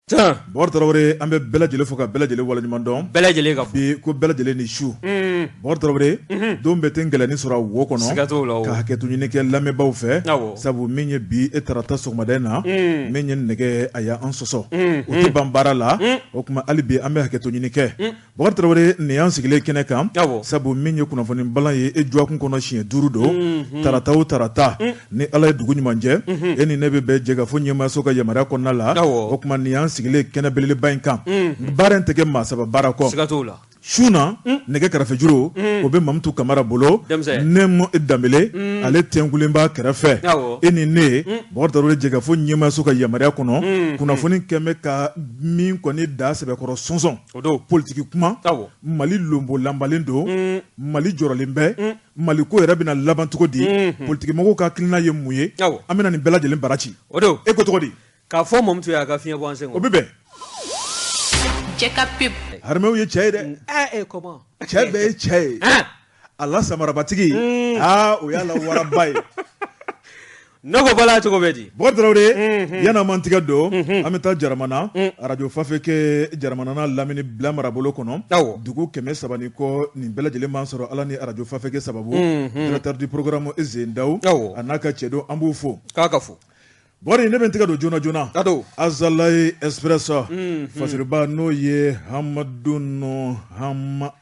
Bɔr Tarawele an bɛ bɛɛ lajɛlen fo ka bɛɛ lajɛlen waleɲuman dɔn. Bɛɛ lajɛlen ka fɔ. Bi ko bɛɛ lajɛlen ni su. Bɔr Tarawele don bɛɛ tɛ gɛlɛnni sɔrɔ wo kɔnɔ. Siga t'o la o. Ka hakɛto ɲini kɛ lamɛnbaaw fɛ. Awɔ. Sabu min ye bi e tarata sɔgɔmada in na. Min ye nɛgɛ a y'an sɔsɔ. O tɛ ban baara la. O tuma hali bi an bɛ hakɛto ɲini kɛ. Bɔr Tarawele nin y'an sigilen kɛnɛ kan. Awɔ. Sabu min ye kunnafoni balan ye e jɔkun kɔnɔ siɲɛ 5 don. Tarata o tarata ni Ala ye dugu ɲuman jɛ. E ni ne bɛ bɛɛ jɛ ka fɔ ɲɛmaayaso ka yamaruya kɔnɔna la. Awɔ. O tuma nin y'an sigilen kɛnɛ belebeleba in kan. Baara in tɛ kɛ maa saba baara kɔ. Siga t'o la. Su na nɛgɛ kɛrɛfɛjuru o bɛ Mamutu Kamara bolo. Nɛmu Danbele ale tɛnkulen b'a kɛrɛfɛ. Awɔ. E ni ne Bɔr Tarawele jɛ ka fɔ ɲɛmaayaso ka yamaruya kɔnɔ. Kunnafoni kɛmɛ ka min kɔni da sɛbɛkɔrɔ sɔnsɔn. O don politiki kuma. Awɔ. Mali lombo lanbalen don. Mali jɔrɔlen bɛ. Mali ko yɛrɛ bɛna laban cogo di. Politiki mɔgɔw ka hakilina ye mun ye. Awɔ. An bɛna nin bɛɛ lajɛlen bara ci. O don E ko tɔgɔ di? K'a fɔ Mamutu y'a ka fiɲɛ bɔ an sen kɔrɔ. O bɛ bɛn. Harimɛw ye cɛ ye dɛ. Comment? Cɛ bɛɛ ye cɛ ye. A la samarabatigi o y'a la waraba ye. Ne ko bala cogo bɛ di. Bɔr Tarawele yan'an man tigɛ don an bɛ taa Jaramana radio Fafeke Jaramana n'a lamini bila marabolo kɔnɔ. Awɔ. Dugu 300 kɔ nin bɛɛ lajɛlen b'an sɔrɔ Ala ni radio Fafeke sababu. Directeur du programme Zen Dawu a n'a ka cɛ don an b'u fo. K'a ka fo. Bɔr ne bɛ n tigɛ don joona joona. Ado. Azalaye Expresso fasiriba n'o ye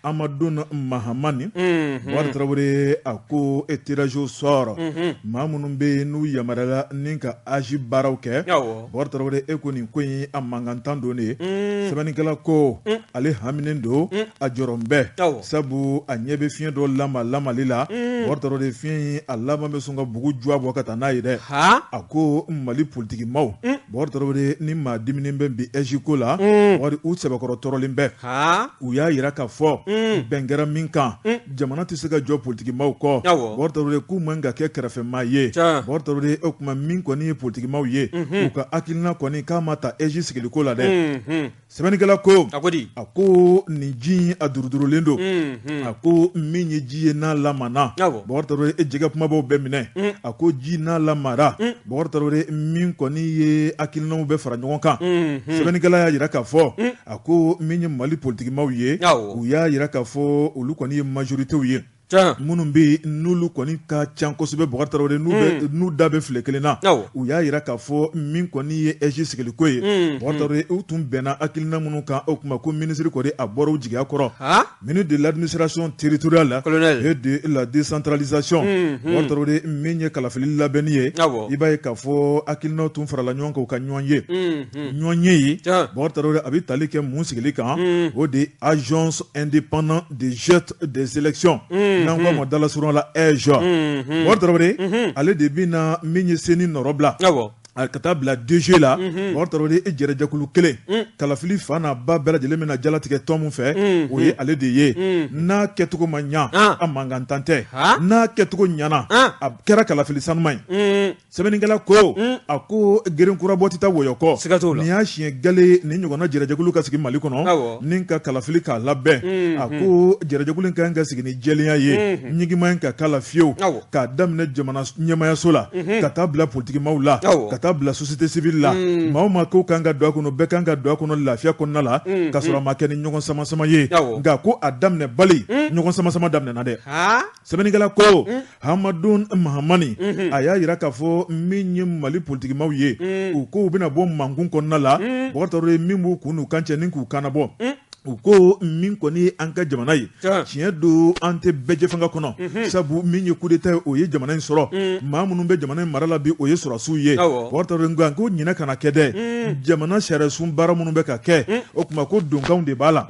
Amadou Mahamani. Bɔr Tarawele a ko tirage au sort maa minnu bɛ yen n'u yamaruyala ni ka âge baaraw kɛ. Awɔ. Bɔr Tarawele e ko nin ko in a mankantan don de. Sɛbɛnnikɛla ko ale haminen don a jɔrɔn bɛɛ. Awɔ. Sabu a ɲɛ bɛ fiɲɛ dɔ lamali la. Bɔr Tarawele fiɲɛ in a laban bɛ sɔn ka bugu juwa bɔ ka taa n'a ye dɛ. A ko Mali politiki maaw Bɔr Tarawele ni maa diminen bɛ bi âge ko la wari u sɛbɛkɔrɔ tɔrɔlen bɛ. U y'a yira k'a fɔ bɛn kɛra min kan jamana tɛ se ka jɔ politiki maaw kɔ. Bɔr Tarawele k'u man ka kɛ kɛrɛfɛmaa ye. Bɔr Tarawele o tuma min kɔni ye politiki maaw ye u ka hakilina kɔni k'a ma ta âge sigiliko la dɛ. Sɛbɛnnikɛla ko a ko nin ji a durudurulen don. A ko min ye ji ye n'a lamana. Bɔr Tarawele e jɛgɛ kumabaw bɛɛ minɛ. A ko ji n'a lamara. Bɔr Tarawele min kɔni ye hakilinaw bɛ fara ɲɔgɔn kan. Sɛbɛnnikɛla y'a yira k'a fɔ a ko min ye Mali politiki maaw ye u y'a yira k'a fɔ olu kɔni ye majoritew ye. Minnu bɛ n'olu kɔni ka ca kosɛbɛ Bɔr Tarawele n'u da bɛ file kelen na u y'a yira k'a fɔ min kɔni ye âge sigiliko ye. Bɔr Tarawele u tun bɛnna hakilina minnu kan o tuma ko minisiri kɔni a bɔra u jigiya kɔrɔ. Ministre de l'administration territoriale et de la décentralisation. Bɔr Tarawele min ye kalafili labɛnni ye i b'a ye k'a fɔ hakilinaw tun farala ɲɔgɔn kan u ka ɲɔgɔn ye. Ɲɔgɔn ye ye Bɔr Tarawele a bɛ tali kɛ mun sigili kan o de agence indépendant de geste des élections. N'an ko a ma dalasurun la Bɔr Tarawele ale de bɛ na min ye seni nɔrɔ bila ka taa bila DG la Bɔr Tarawele e jɛrɛjɛkulu kelen kalafili fa n'a ba bɛɛ lajɛlen bɛna jalatigɛ tɔn min fɛ o ye ale de ye. N'a kɛcogo ma ɲa a mankantan tɛ. N'a kɛcogo ɲana a kɛra kalafili sanuma ye. Sɛbɛnnikɛla ko a ko gerenkura tɛ taa wɔyɔ kɔ. Nin y'a siɲɛ gale nin ɲɔgɔnna jɛrɛjɛkulu ka sigi Mali kɔnɔ ni ka kalafili k'a labɛn. A ko jɛrɛjɛkulu ka kan ka sigi ni jɛlenya ye ɲigima in ka k'a la fiyewu k'a daminɛ jamana ɲɛmaayaso la ka taa bila politiki maaw la ka taa bila société civile la maa o maa ko kan ka don a kɔnɔ bɛɛ kan ka don a kɔnɔ lafiya kɔnɔna la ka sɔrɔ a ma kɛ ni ɲɔgɔn sama-sama ye nka ko a daminɛ bali ɲɔgɔn sama-sama daminɛna dɛ. Sɛbɛnnikɛla ko Amadou Mahamani a y'a yira k'a fɔ min ye Mali politiki maaw ye u ko u bɛna bɔ mankun kɔnɔna la Bɔr Tarawele min b'u kun n'u kan cɛ ni k'u kannabɔ. U ko min kɔni ye an ka jamana ye tiɲɛ don an tɛ bɛɛ fanga kɔnɔ sabu min ye coup d'état ye o ye jamana in sɔrɔ maa minnu bɛ jamana in mara la bi o ye sɔrɔsiw ye. Bɔr Tarawele nka ko ɲinɛ kana kɛ dɛ jamana sariyasun baara minnu bɛ ka kɛ o tuma ko donkanw de b'a la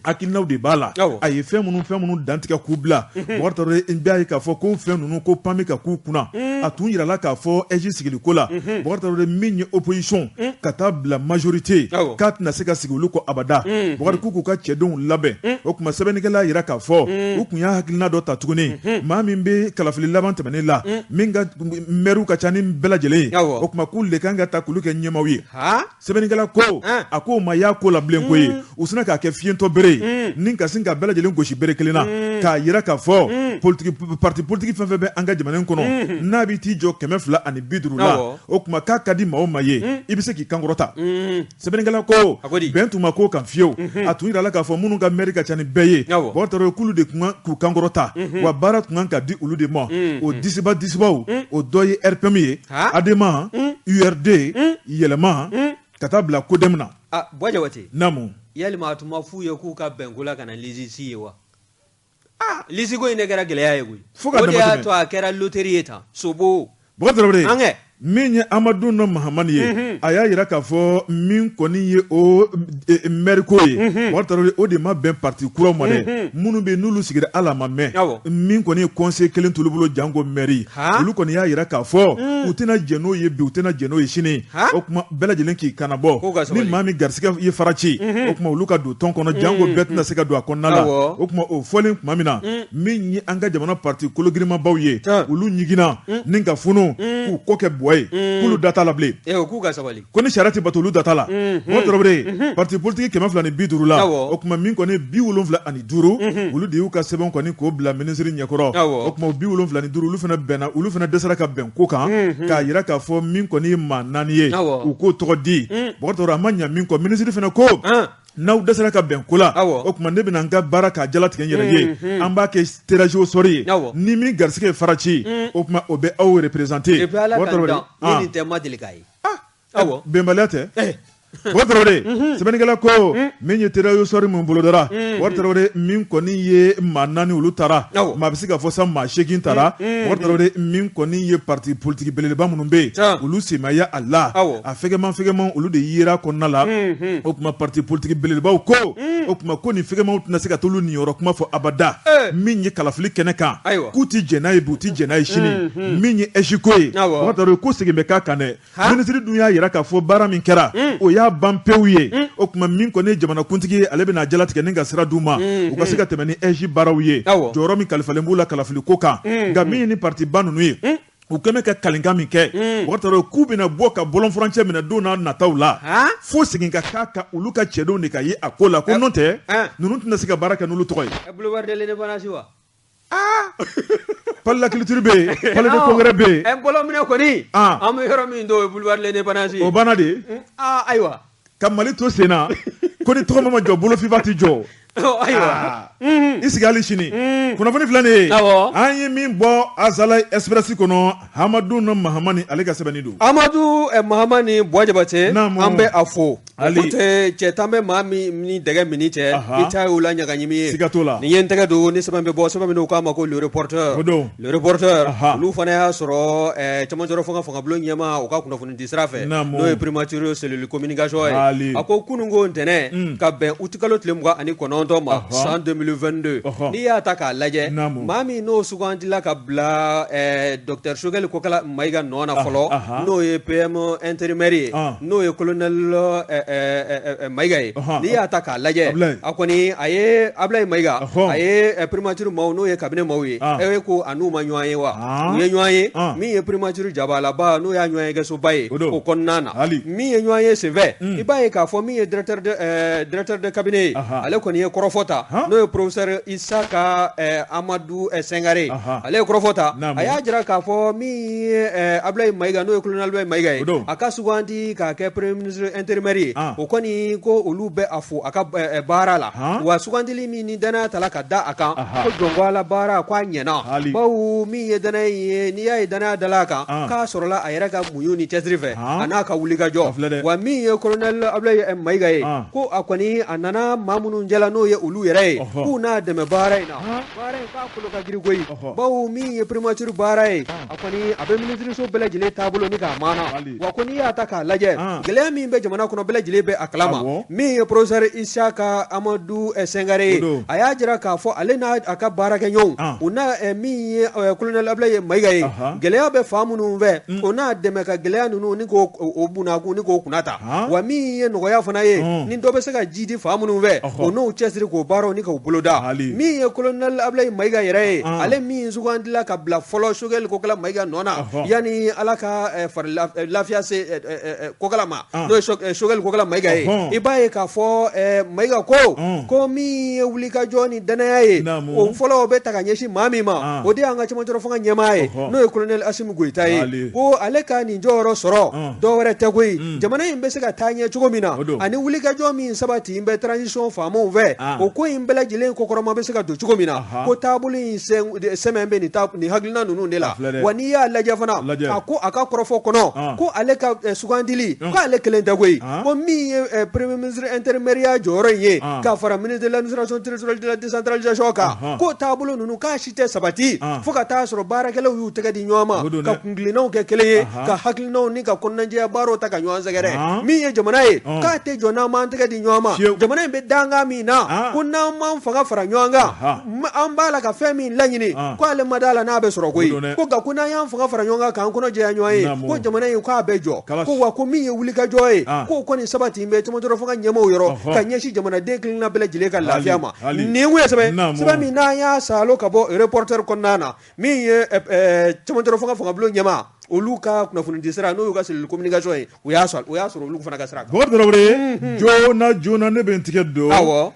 hakilinaw de b'a la a ye fɛn minnu dantigɛ k'u bila Bɔr Tarawele b'a ye k'a fɔ ko fɛn ninnu ko pan bɛ ka k'u kunna a tun yirala k'a fɔ âge sigiliko la Bɔr Tarawele min ye opposition ka taa bila majorité k'a tɛna se ka sigi olu kɔ abada Bɔkari k'u ka cɛdenw labɛn o tuma sɛbɛnnikɛla yira k'a fɔ u tun y'a hakilina dɔ ta tuguni maa min bɛ kalafili laban tɛmɛnen la min ka maire ka ca ni bɛɛ lajɛlen ye o tuma k'u de kan ka ta k'olu kɛ ɲɛmaaw ye sɛbɛnnikɛla ko a ko o ma y'a ko la bilen ko ye u sina k'a kɛ fiɲɛtɔ bere ye ni ka sin ka bɛɛ lajɛlen gosi bere kelen na k'a yira k'a fɔ parti politique fɛn fɛn bɛ an ka jamana in kɔnɔ n'a bɛ t'i jɔ 250 la o tuma k'a ka di maa o maa ye i bɛ se k'i kankɔrɔta sɛbɛnnikɛla ko bɛn tun ma k'o kan fiyewu a tun yira la k'a fɔ minnu ka mairie ka ca ni bɛɛ ye bɔn tɔɔrɔ k'olu de kun k'u kankɔrɔta wa baara tun kan ka di olu de ma o disibaw o dɔ ye RPM ye ADEMA URD yɛlɛma ka taa bila kodɛmu na Bɔ Jabate naamu yalima a tun ma f'u ye k'u ka bɛn ko la ka na lisisi ye wa lisi ko in de kɛra gɛlɛya ye koyi o de y'a to a kɛra loterie ye tan sobo Bɔkari Tarawele an kɛ min ye Amadu Nɔ Mahamani ye a y'a yira k'a fɔ min kɔni ye o maire ko ye Bɔkari Tarawele o de ma bɛn parti kuraw ma dɛ minnu bɛ yen n'olu sigira ala ma mɛn min kɔni ye conseil kelen t'olu bolo janko mairie olu kɔni y'a yira k'a fɔ u tɛna jɛn n'o ye bi u tɛna jɛn n'o ye sini o kuma bɛɛ lajɛlen k'i kanabɔ ni maa min garisɛgɛ ye fara ci o kuma olu ka don tɔn kɔnɔ janko bɛɛ tɛna se ka don a kɔnɔna la o kuma o fɔlen tuma min na min ye an ka jamana parti kologirimabaw ye olu ɲigina ni ka funu k'u kɔ kɛ k'ulu data la bilen k'u ka sabali ko ni sariya tɛ bato olu data la Bɔkari Tarawele parti politique 250 la o kuma min kɔni 75 olu de y'u ka sɛbɛn kɔni k'o bila ministre ɲɛkɔrɔ o kuma 75 olu fana bɛnna olu fana dɛsɛra ka bɛn ko kan k'a yira k'a fɔ min kɔni ye maa 4 ye u k'o tɔgɔ di Bɔkari Tarawele a ma ɲɛ min kɔ ministre fana ko n'aw dɛsɛra ka bɛn ko la o kuma ne bɛna n ka baara k'a jalatigɛ n yɛrɛ ye an b'a kɛ tirage au sort ye ni min garisɛgɛ ye fara ci o kuma o bɛ aw représenter Bɔkari Tarawele ni nin tɛ ma deli k'a ye bɛnbaliya tɛ Bɔkari Tarawele sɛbɛnnikɛla ko min ye tirage au sort min bolodara Bɔkari Tarawele min kɔni ye maa 4 olu taara maa bɛ se ka fɔ sa maa 8 taara Bɔkari Tarawele min kɔni ye parti politique belebeleba minnu bɛ yen olu senmaya a la a fɛgɛman olu de yera kɔnɔna la o kuma parti politique belebelebaw ko o kuma ko nin fɛgɛmanw tɛna se ka t'olu niyɔrɔ kuma fɔ abada min ye kalafili kɛnɛ kan k'u ti jɛn n'a ye bi u ti jɛn n'a ye sini min ye ɛsi ko ye Bɔkari Tarawele ko segin bɛ k'a kan dɛ ministre dun y'a yira k'a fɔ baara min kɛra o y'a ban pewu ye o kuma min kɔni ye jamanakuntigi ye ale bɛna jalatigɛ ni ka sira d'u ma u ka se ka tɛmɛ ni ɛsi baaraw ye jɔyɔrɔ min kalifalen b'u la kalafili ko kan nka min ye ni parti ba ninnu ye u kɛmɛ ka kalinkan min kɛ Bɔkari Tarawele k'u bɛna bɔ ka bɔlɔn furancɛ minɛ don n'a nataw la fo segin ka k'a ka olu ka cɛdenw de ka ye a ko la ko n'o tɛ ninnu tɛna se ka baara kɛ n'olu tɔgɔ ye boulevard de l'indépendance wa palais de la culture bɛ yen palais de congrès bɛ yen bɔlɔn minɛ kɔni an bɛ yɔrɔ min don o ye boulevard de l'indépendance ye o banna de ayiwa ka Mali to sen na ko ni tɔgɔ ma jɔ bolofiba ti jɔ ayiwa i sigi hali sini kunnafoni filɛ nin ye an ye min bɔ Azalaï Express kɔnɔ Amadu Nɔ Mahamani ale ka sɛbɛnni don Amadu Mahamani Bɔ Jabate an bɛ a fo tɛ cɛ tan bɛ maa min ni dɛgɛ mini cɛ i ta ye o la ɲagaɲimi ye siga t'o la nin ye n tɛgɛ don ni sɛbɛn bɛ bɔ sɛbɛn min k'a ma ko le reporter olu fana y'a sɔrɔ cɛmancɛ fanga bulon ɲɛma u ka kunnafoni di sira fɛ n'o ye primature cellule communication ye a ko kununko ntɛnɛn ka bɛn uti kalo tile 29 ma san 2022 n'i y'a ta k'a lajɛ maa min n'o sugandila ka bila Dr Sogɛli Kokala Mayiga nɔ na fɔlɔ n'o ye PM intérimaire ye n'o ye colonel Mayiga ye n'i y'a ta k'a lajɛ a kɔni a ye Ablaye Mayiga a ye primature maaw n'o ye cabinet maaw ye ko a n'u ma ɲɔgɔn ye wa u ye ɲɔgɔn ye min ye primature jabalaba n'o y'a ɲɔgɔn ye kɛsoba ye o kɔnɔna na min ye ɲɔgɔn ye senfɛ i b'a ye k'a fɔ min ye directeur de cabinet ye ale kɔni ye kɔrɔfɔta n'o ye professeur Isaka Amadu Sengare ale ye kɔrɔfɔta a y'a jira k'a fɔ min ye Ablaye Mayiga n'o ye colonel Ablaye Mayiga ye a ka sugandi k'a kɛ premier ministre intérimaire ye o kɔni ko olu bɛ a fo a ka baara la wa sugandili min ni danaya tala ka da a kan ko jɔnbala baara k'a ɲɛna bawo min ye danaya ye n'i y'a ye danaya dala a kan k'a sɔrɔla a yɛrɛ ka muɲu ni cɛsiri fɛ a n'a ka wulikajɔ wa min ye colonel Ablaye Mayiga ye ko a kɔni a nana maa minnu jɛla n'o ye olu yɛrɛ ye k'u n'a dɛmɛ baara in na baara in k'a kolo ka giri koyi bawo min ye primature baara ye a kɔni a bɛ ministiriso bɛɛ lajɛlen taabolo ni k'a maana wa ko n'i y'a ta k'a lajɛ gɛlɛya min bɛ jamana kɔnɔ bɛɛ lajɛlen bɛ a kalama min ye professeur Isaka Amadu Sengare ye a y'a jira k'a fɔ ale n'a a ka baarakɛ ɲɔgɔnw u n'a min ye colonel Ablaye Mayiga ye gɛlɛya bɛ fan minnu fɛ o n'a dɛmɛ ka gɛlɛya ninnu ni k'o bunakun ni k'o kunnata wa min ye nɔgɔya fana ye ni dɔ bɛ se ka ji di fan minnu fɛ o n'o cɛsiri k'o baaraw ni k'o bolo boloda min ye colonel Ablaye Maiga yɛrɛ ye ale min sugandila ka bila fɔlɔ Choguel Kokala Maiga nɔ na yani ala ka fari lafiya se Kokala ma n'o ye Choguel Kokala Maiga ye i b'a ye k'a fɔ Maiga ko min ye wulikajɔ ni danaya ye o fɔlɔ o bɛ ta ka ɲɛsin maa min ma o de y'an ka cɛmancɛla fanga ɲɛmaa ye n'o ye colonel Assimi Goïta ye ko ale ka nin jɔyɔrɔ sɔrɔ dɔwɛrɛ tɛ koyi jamana in bɛ se ka taa ɲɛ cogo min na ani wulikajɔ min sabati bɛ transition faamaw fɛ o ko in bɛɛ lajɛlen kokɔrɔma bɛ se ka don cogo min na ko taabolo in sɛmɛn bɛ nin hakilina ninnu de la wa n'i y'a lajɛ fana a ko a ka kɔrɔfɔ kɔnɔ ko ale ka sugandili ko ale kelen tɛ koyi ko min ye premier ministre intérimaire jɔyɔrɔ in ye k'a fara ministre de l'administration territoriale de la décentralisation kan ko taabolo ninnu k'a si tɛ sabati fo ka taa sɔrɔ baarakɛlaw y'u tɛgɛ di ɲɔgɔn ma ka kungilinnaw kɛ kelen ye ka hakilinaw ni ka kɔnɔnajɛya baaraw ta ka ɲɔgɔn sɛgɛrɛ min ye jamana ye k'a tɛ jɔ n'an m'an tɛgɛ di ɲɔgɔn ma jamana in bɛ danga min na ko n'an m'an fanga fara ɲɔgɔn kan an b'a la ka fɛn min laɲini ko ale ma d'a la n'a bɛ sɔrɔ koyi ko nka ko n'an y'an fanga fara ɲɔgɔn kan k'an kɔnɔ jɛya ɲɔgɔn ye ko jamana in k'a bɛ jɔ ko wa ko min ye wulikajɔ ye k'o kɔni sabati bɛ cɛmancɛ fanga ɲɛmaaw yɔrɔ ka ɲɛsin jamanaden kelenna bɛɛ lajɛlen ka lafiya ma nin kun ye sɛbɛn min n'an y'a salo ka bɔ reporter kɔnɔna na min ye cɛmancɛ fanga bulon ɲɛmaa olu ka kunnafonidi sira n'o y'u ka cellule communication ye o y'a sɔrɔ olu fana ka sira kan joona ne bɛ n tigɛ don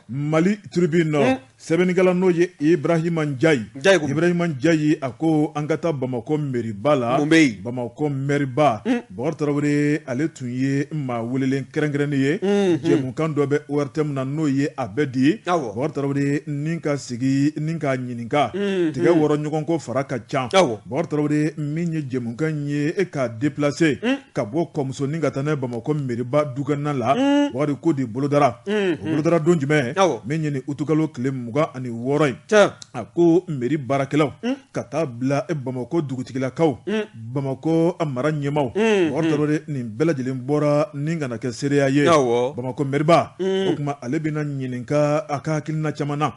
Mali tribune nɔ sɛbɛnnikɛla n'o ye Ibrahima Ndiaye a ko an ka taa Bamako mairie-ba la Bamako mairie-ba Bɔkari Tarawele ale tun ye maa welelen kɛrɛnkɛrɛnnen ye jɛmukan dɔ bɛ ORTM na n'o ye a bɛɛ di Bɔkari Tarawele ni ka sigi ni ka ɲininka tigɛ wɔrɔ ɲɔgɔn ko fara ka ca Bɔkari Tarawele min ye jɛmukan ye k'a déplacer ka bɔ Kɔmuso ni ka taa n'a ye Bamako mairie-ba dukɛnɛna la Bɔkari ko de bolodara o bolodara don jumɛn min ye nin utukalo tile 26 ye a ko mairie baarakɛlaw ka taa bila Bamako dugutigilakaw Bamako mara ɲɛmaw Bɔkari Tarawele nin bɛɛ lajɛlen bɔra ni kana kɛ seereya ye Bamako mairie-ba o kuma ale bɛna ɲininka a ka hakilina caman na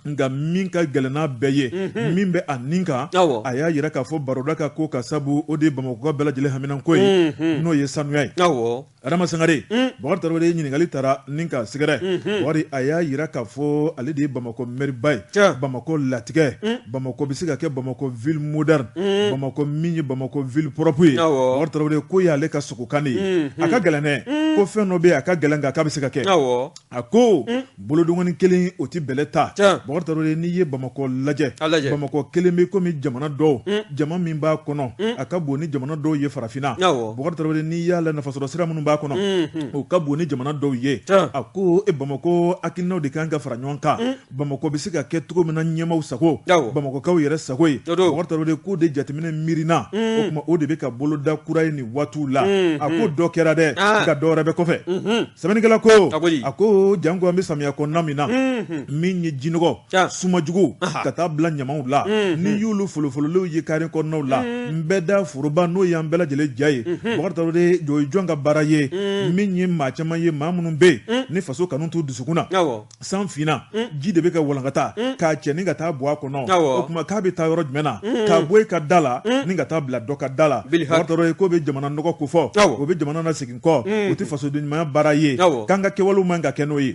nka min ka gɛlɛn n'a bɛɛ ye min bɛ a nin kan a y'a yira k'a fɔ baroda ka ko ka sabu o de ye Bamako ka bɛɛ lajɛlen haminanko ye n'o ye sanuya ye Adama Sangare Bɔkari Tarawele ɲininkali taara ni ka sɛgɛrɛ wari a y'a yira k'a fɔ ale de ye Bamako mairie-ba ye Bamako latigɛ Bamako bɛ se ka kɛ Bamako ville moderne Bamako min ye Bamako ville propre ye Bɔkari Tarawele ko y'ale ka sogokan de ye a ka gɛlɛn dɛ ko fɛn dɔ bɛ yen a ka gɛlɛn nka k'a bɛ se ka kɛ a ko bolodongɔni kelen o tɛ bɛlɛ ta Bɔkari Tarawele n'i ye Bamako lajɛ Bamako kelen bɛ komi jamana dɔw jama min b'a kɔnɔ a ka bon ni jamana dɔw ye farafinna Bɔkari Tarawele n'i y'a la nafasɔrɔ sira minnu b'a kɔnɔ o ka bon ni jamana dɔw ye a ko Bamako hakilinaw de kan ka fara ɲɔgɔn kan Bamako bɛ se ka kɛ cogo min na ɲɛmaaw sago Bamakokaw yɛrɛ sago ye Bɔkari Tarawele ko de jateminɛ miirina o kuma o de bɛ ka boloda kura ye nin waatiw la a ko dɔ kɛra dɛ nka dɔ wɛrɛ bɛ kɔfɛ sɛbɛnnikɛla ko a ko janko an bɛ samiya kɔnɔna min na min ye jinɔgɔ sumajugu ka taa bila ɲamaw la ni y'olu folofololiw ye kari kɔnɔnaw la n bɛ da foroba n'o y'an bɛɛ lajɛlen ja ye Bɔkari Tarawele o ye jɔn ka baara ye min ye maa caman ye maa minnu bɛ yen ni faso kanu t'u dusukun na san finna ji de bɛ ka walankata k'a cɛ ni ka taa bɔ a kɔnɔ o kuma k'a bɛ taa yɔrɔ jumɛn na k'a bɔ i ka da la ni ka taa bila dɔ ka da la Bɔkari Tarawele ko bɛ jamana nɔgɔ ko fɔ o bɛ jamana na segin kɔ o tɛ fasoden ɲumanya baara ye k'an ka kɛwalew man ka kɛ n'o ye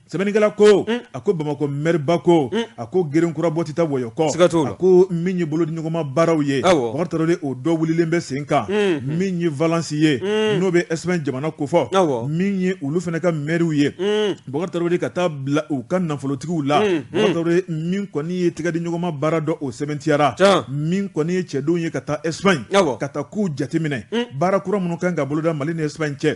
sɛbɛnnikɛla ko a ko Bamako mairie-ba ko a ko gerenkura bɔ tɛ taa wɔyɔ kɔ a ko min ye bolodiɲɔgɔnma baaraw ye Bɔkari Tarawele o dɔ wulilen bɛ sen kan min ye Valence ye n'o bɛ Espagne jamana ko fɔ min ye olu fana ka mairiw ye Bɔkari Tarawele ka taa bila u ka nafolotigiw la Bɔkari Tarawele min kɔni ye tɛgɛdiɲɔgɔnma baara dɔ o sɛbɛntiyara min kɔni ye cɛdenw ye ka taa Espagne ka taa k'u jateminɛ baara kura minnu kan ka boloda Mali ni Espagne cɛ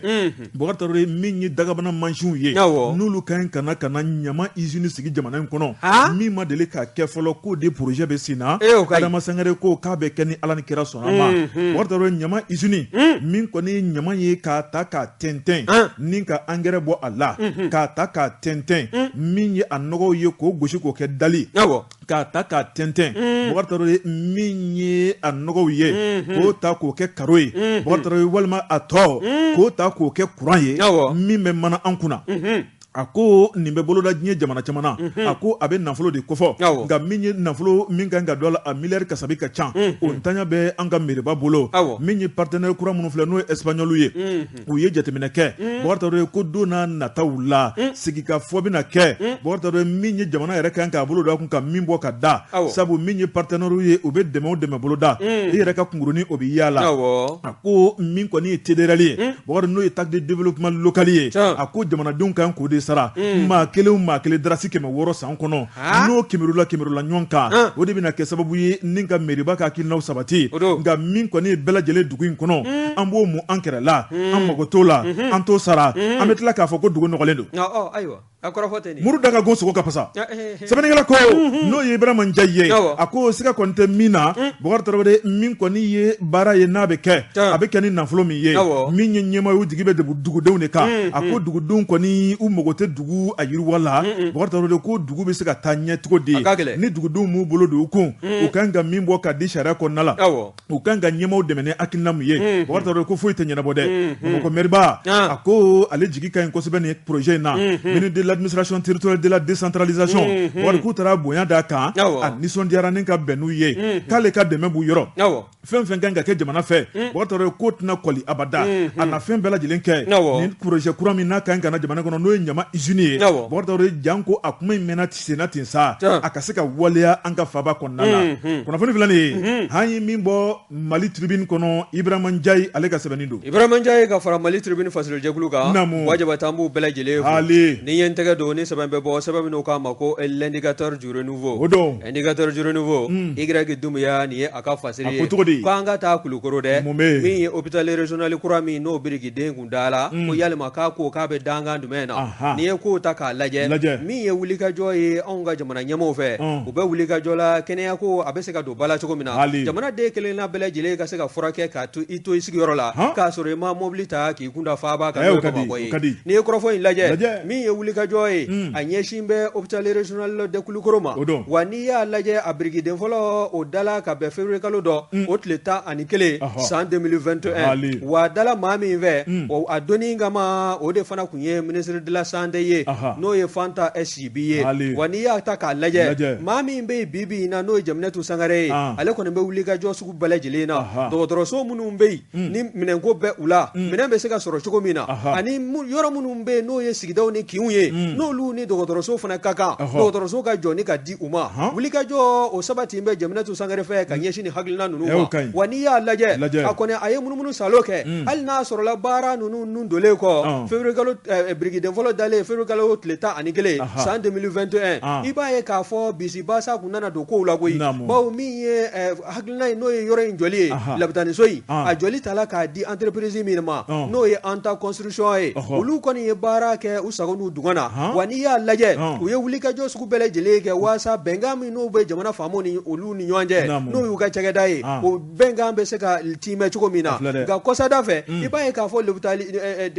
Bɔkari Tarawele min ye dagabana mansinw ye n'olu kan ka na ɲama usine sigi jamana in kɔnɔ min ma deli k'a kɛ fɔlɔ k'o de projet bɛ sen na Adama Sangare ko k'a bɛ kɛ ni Ala ni kira sɔnna ma Bɔkari Tarawele ɲama usine min kɔni ye ɲama ye k'a ta k'a tɛntɛn ni ka engrais bɔ a la k'a ta k'a tɛntɛn min ye a nɔgɔw ye k'o gosi k'o kɛ dali k'a ta k'a tɛntɛn Bɔkari Tarawele min ye a nɔgɔw ye k'o ta k'o kɛ karo ye Bɔkari Tarawele walima a tɔ k'o ta k'o kɛ courant ye min bɛ mana an kunna a ko nin bɛ boloda diɲɛ jamana caman a ko a bɛ nafolo de kofɔ nka min ye nafolo min kan ka dɔ a miliyari kasabi ka ca o ntanya bɛ an ka meriba bolo min ye partenaire kura minnu filɛ n'o ye espagnol ye u ye jateminɛ kɛ bɔgɔtɔ ye ko don n'a nataw la sigikafɔ bɛna kɛ bɔgɔtɔ ye min ye jamana yɛrɛ kan k'a bolo da kun ka min bɔ ka da sabu min ye partenaire ye u bɛ dɛmɛ bolo da i yɛrɛ ka kunkurunin o bɛ yaala a ko min kɔni ye TDRL ye bɔgɔtɔ n'o ye taxe de développement local ye a ko jamanadenw kan k'o de sara maa kelen darasi 600 san kɔnɔ n'o kimirula ɲɔgɔn kan o de bɛna kɛ sababu ye ni ka meriba ka hakilinaw sabati nka min kɔni ye bɛɛ lajɛlen dugu in kɔnɔ an b'o mun an kɛrɛ la an mago t'o la an t'o sara an bɛ tila k'a fɔ ko dugu nɔgɔlen don muru daga go sogo ka pasa sɛbɛnnikɛla ko n'o ye Ibrahima Ndiaye ye a ko siga kɔni tɛ min na Bɔkari Tarawele min kɔni ye baara ye n'a bɛ kɛ a bɛ kɛ ni nafolo min ye min ye ɲɛmaa y'u jigi bɛ dugudenw de kan a ko dugudenw kɔni u mago tɛ dugu a yiriwa la Bɔkari Tarawele ko dugu bɛ se ka taa ɲɛ cogo di ni dugudenw m'u bolo don u kun u kan ka min bɔ ka di sariya kɔnɔna la u kan ka ɲɛmaaw dɛmɛ ni hakilina min ye Bɔkari Tarawele ko foyi tɛ ɲɛnabɔ dɛ Bamakɔ mɛriba a ko ale jigi ka ɲi kosɛbɛ ni projet in na ministre de l'administration territoriale de la décentralisation wari k'u taara bonya d'a kan a nisɔndiyara ni ka bɛn n'u ye k'ale ka dɛmɛ b'u yɔrɔ fɛn fɛn kan ka kɛ jamana fɛ Bɔkari Tarawele ko tɛna kɔli abada a na fɛn bɛɛ lajɛlen kɛ ni projet kura min n'a kan ka na jamana kɔnɔ n'o ye ɲama usine ye Bɔkari Tarawele jan ko a kuma in mɛnna senna ten sa a ka se ka waleya an ka faba kɔnɔna la kunnafoni filɛ nin ye an ye min bɔ Mali Tribune kɔnɔ Ibrahima Ndiaye ale ka sɛbɛnni don Ibrahima Ndiaye ka fara Mali Tribune fasilojɛkulu kan wajaba t'an b'u bɛɛ lajɛlen fo ni ye n tɛgɛ don ni sɛbɛn bɛ bɔ sɛbɛn min k'a ma ko l'indicateur du renouveau indicateur du renouveau Y Dumbuya nin ye a ka fasiri ye ko an ka taa Kulukoro dɛ min ye hôpital régional kura min n'o biriki den kun da la ko yalima k'a ko k'a bɛ dangan jumɛn na n'i ye kow ta k'a lajɛ min ye wulikajɔ ye anw ka jamana ɲɛmaaw fɛ u bɛ wulikajɔ la kɛnɛya ko a bɛ se ka don ba la cogo min na jamanaden kelenna bɛɛ lajɛlen ka se ka furakɛ k'a to i to i sigiyɔrɔ la k'a sɔrɔ i ma mobili ta k'i kunda faaba ka n'o Bamakɔ ye n'i ye kɔrɔfɔ in lajɛ min ye wulikajɔ ye a ɲɛsin bɛ hôpital régional de Kulukoro ma wa n'i y'a lajɛ a birikiden fɔlɔ o dala ka bɛn février kalo dɔ o tile 11 san 2021 wa dala maa min fɛ a donni kama o de fana kun ye ministre de la santé ye n'o ye Fanta SJB ye wa n'i y'a ta k'a lajɛ maa min bɛ yen bi na n'o ye Jaminatu Sangare ye ale kɔni bɛ wulikajɔ sugu bɛɛ lajɛlen na dɔgɔtɔrɔso minnu bɛ yen ni minɛnko bɛ u la minɛn bɛ se ka sɔrɔ cogo min na ani yɔrɔ minnu bɛ yen n'o ye sigidaw ni kinw ye n'olu ni dɔgɔtɔrɔso fana ka kan dɔgɔtɔrɔso ka jɔ ni ka di u ma wulikajɔ o sabati bɛ Jaminatu Sangare fɛ ka ɲɛsin ni hakilina ninnu ma wa n'i y'a lajɛ a kɔni a ye munumunu salo kɛ hali n'a sɔrɔla baara ninnu nun dolen kɔ février kalo birikiden fɔlɔ dalen février kalo tile 11 san 2021 i b'a ye k'a fɔ bisibasa kun nana don kow la koyi bawo min ye hakilina ye n'o ye yɔrɔ in jɔli ye labitaniso in a jɔli tala k'a di entreprise min ma n'o ye Anta construction ye olu kɔni ye baara kɛ u sago n'u dungɔ na wa n'i y'a lajɛ u ye wulikajɔ sugu bɛɛ lajɛlen kɛ waasa bɛnkan min n'u bɛ jamana faamaw ni olu ni ɲɔgɔn cɛ n'o y'u ka cakɛda ye o bɛnkan bɛ se ka timɛ cogo min na nka kɔsada fɛ i b'a ye k'a fɔ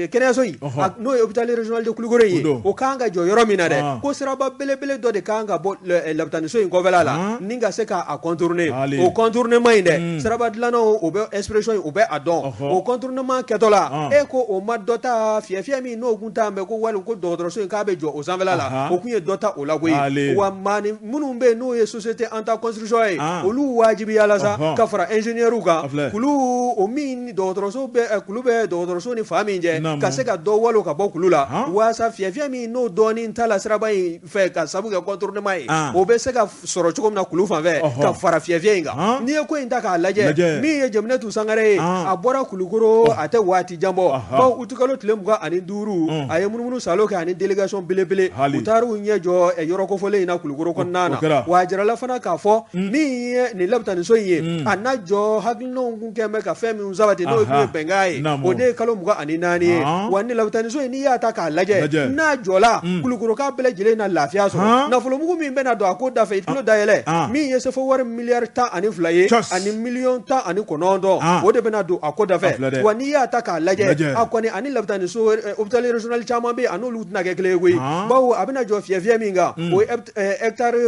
kɛnɛyaso in n'o ye hôpital régional de Kulukoro ye o kan ka jɔ yɔrɔ min na dɛ ko siraba belebele dɔ de kan ka bɔ labitaniso in kɔfɛla la ni ka se k'a contourner o contournement in dɛ siraba dilannaw o bɛ expression u bɛ a dɔn o contournement kɛtɔ la e ko o ma dɔ ta fiyɛ min n'o kun t'a mɛn ko wali ko dɔgɔtɔrɔso in k'a bɛ jɔ o sanfɛla la o kun ye dɔ ta o la koyi wa maa ni minnu bɛ yen n'o ye société Anta construction ye olu wajibiyala sa ka fara ingénieur kan kulu o min dɔgɔtɔrɔso bɛ kulu bɛ dɔgɔtɔrɔso ni fa min cɛ ka se ka dɔ walo ka bɔ kulu la waasa fiyɛ min n'o dɔɔnin ta la siraba in fɛ ka sabu kɛ contournement ye o bɛ se ka sɔrɔ cogo min na kulu fan fɛ ka fara fiyɛ in kan n'i ye ko in ta k'a lajɛ min ye Jaminatu Sangare ye a bɔra Kulukoro a tɛ waati jan bɔ bawo utikalo tile 25 a ye munumunu salo kɛ ani délégation belebele u taar'u ɲɛ jɔ yɔrɔ kofɔlen in na Kulukoro kɔnɔna na wa a jirala fana k'a fɔ min ye nin labitaniso in ye a na jɔ hakilinaw kun kɛn bɛ ka fɛn min sabati n'o ye bɛnkan ye o de ye kalo 24 ye wa nin labitaniso in n'i y'a ta k'a lajɛ n'a jɔla Kulukoroka bɛɛ lajɛlen na lafiya sɔrɔ nafolomugu min bɛna don a ko da fɛ i tulo dayɛlɛ min ye sefo wari miliyari 12 ye ani miliyɔn 19 o de bɛna don a ko da fɛ wa n'i y'a ta k'a lajɛ a kɔni ani labitaniso hôpital régional caman bɛ yen a n'olu tɛna kɛ kelen ye koyi bawo abina jɔ fiyɛ min kan o hectare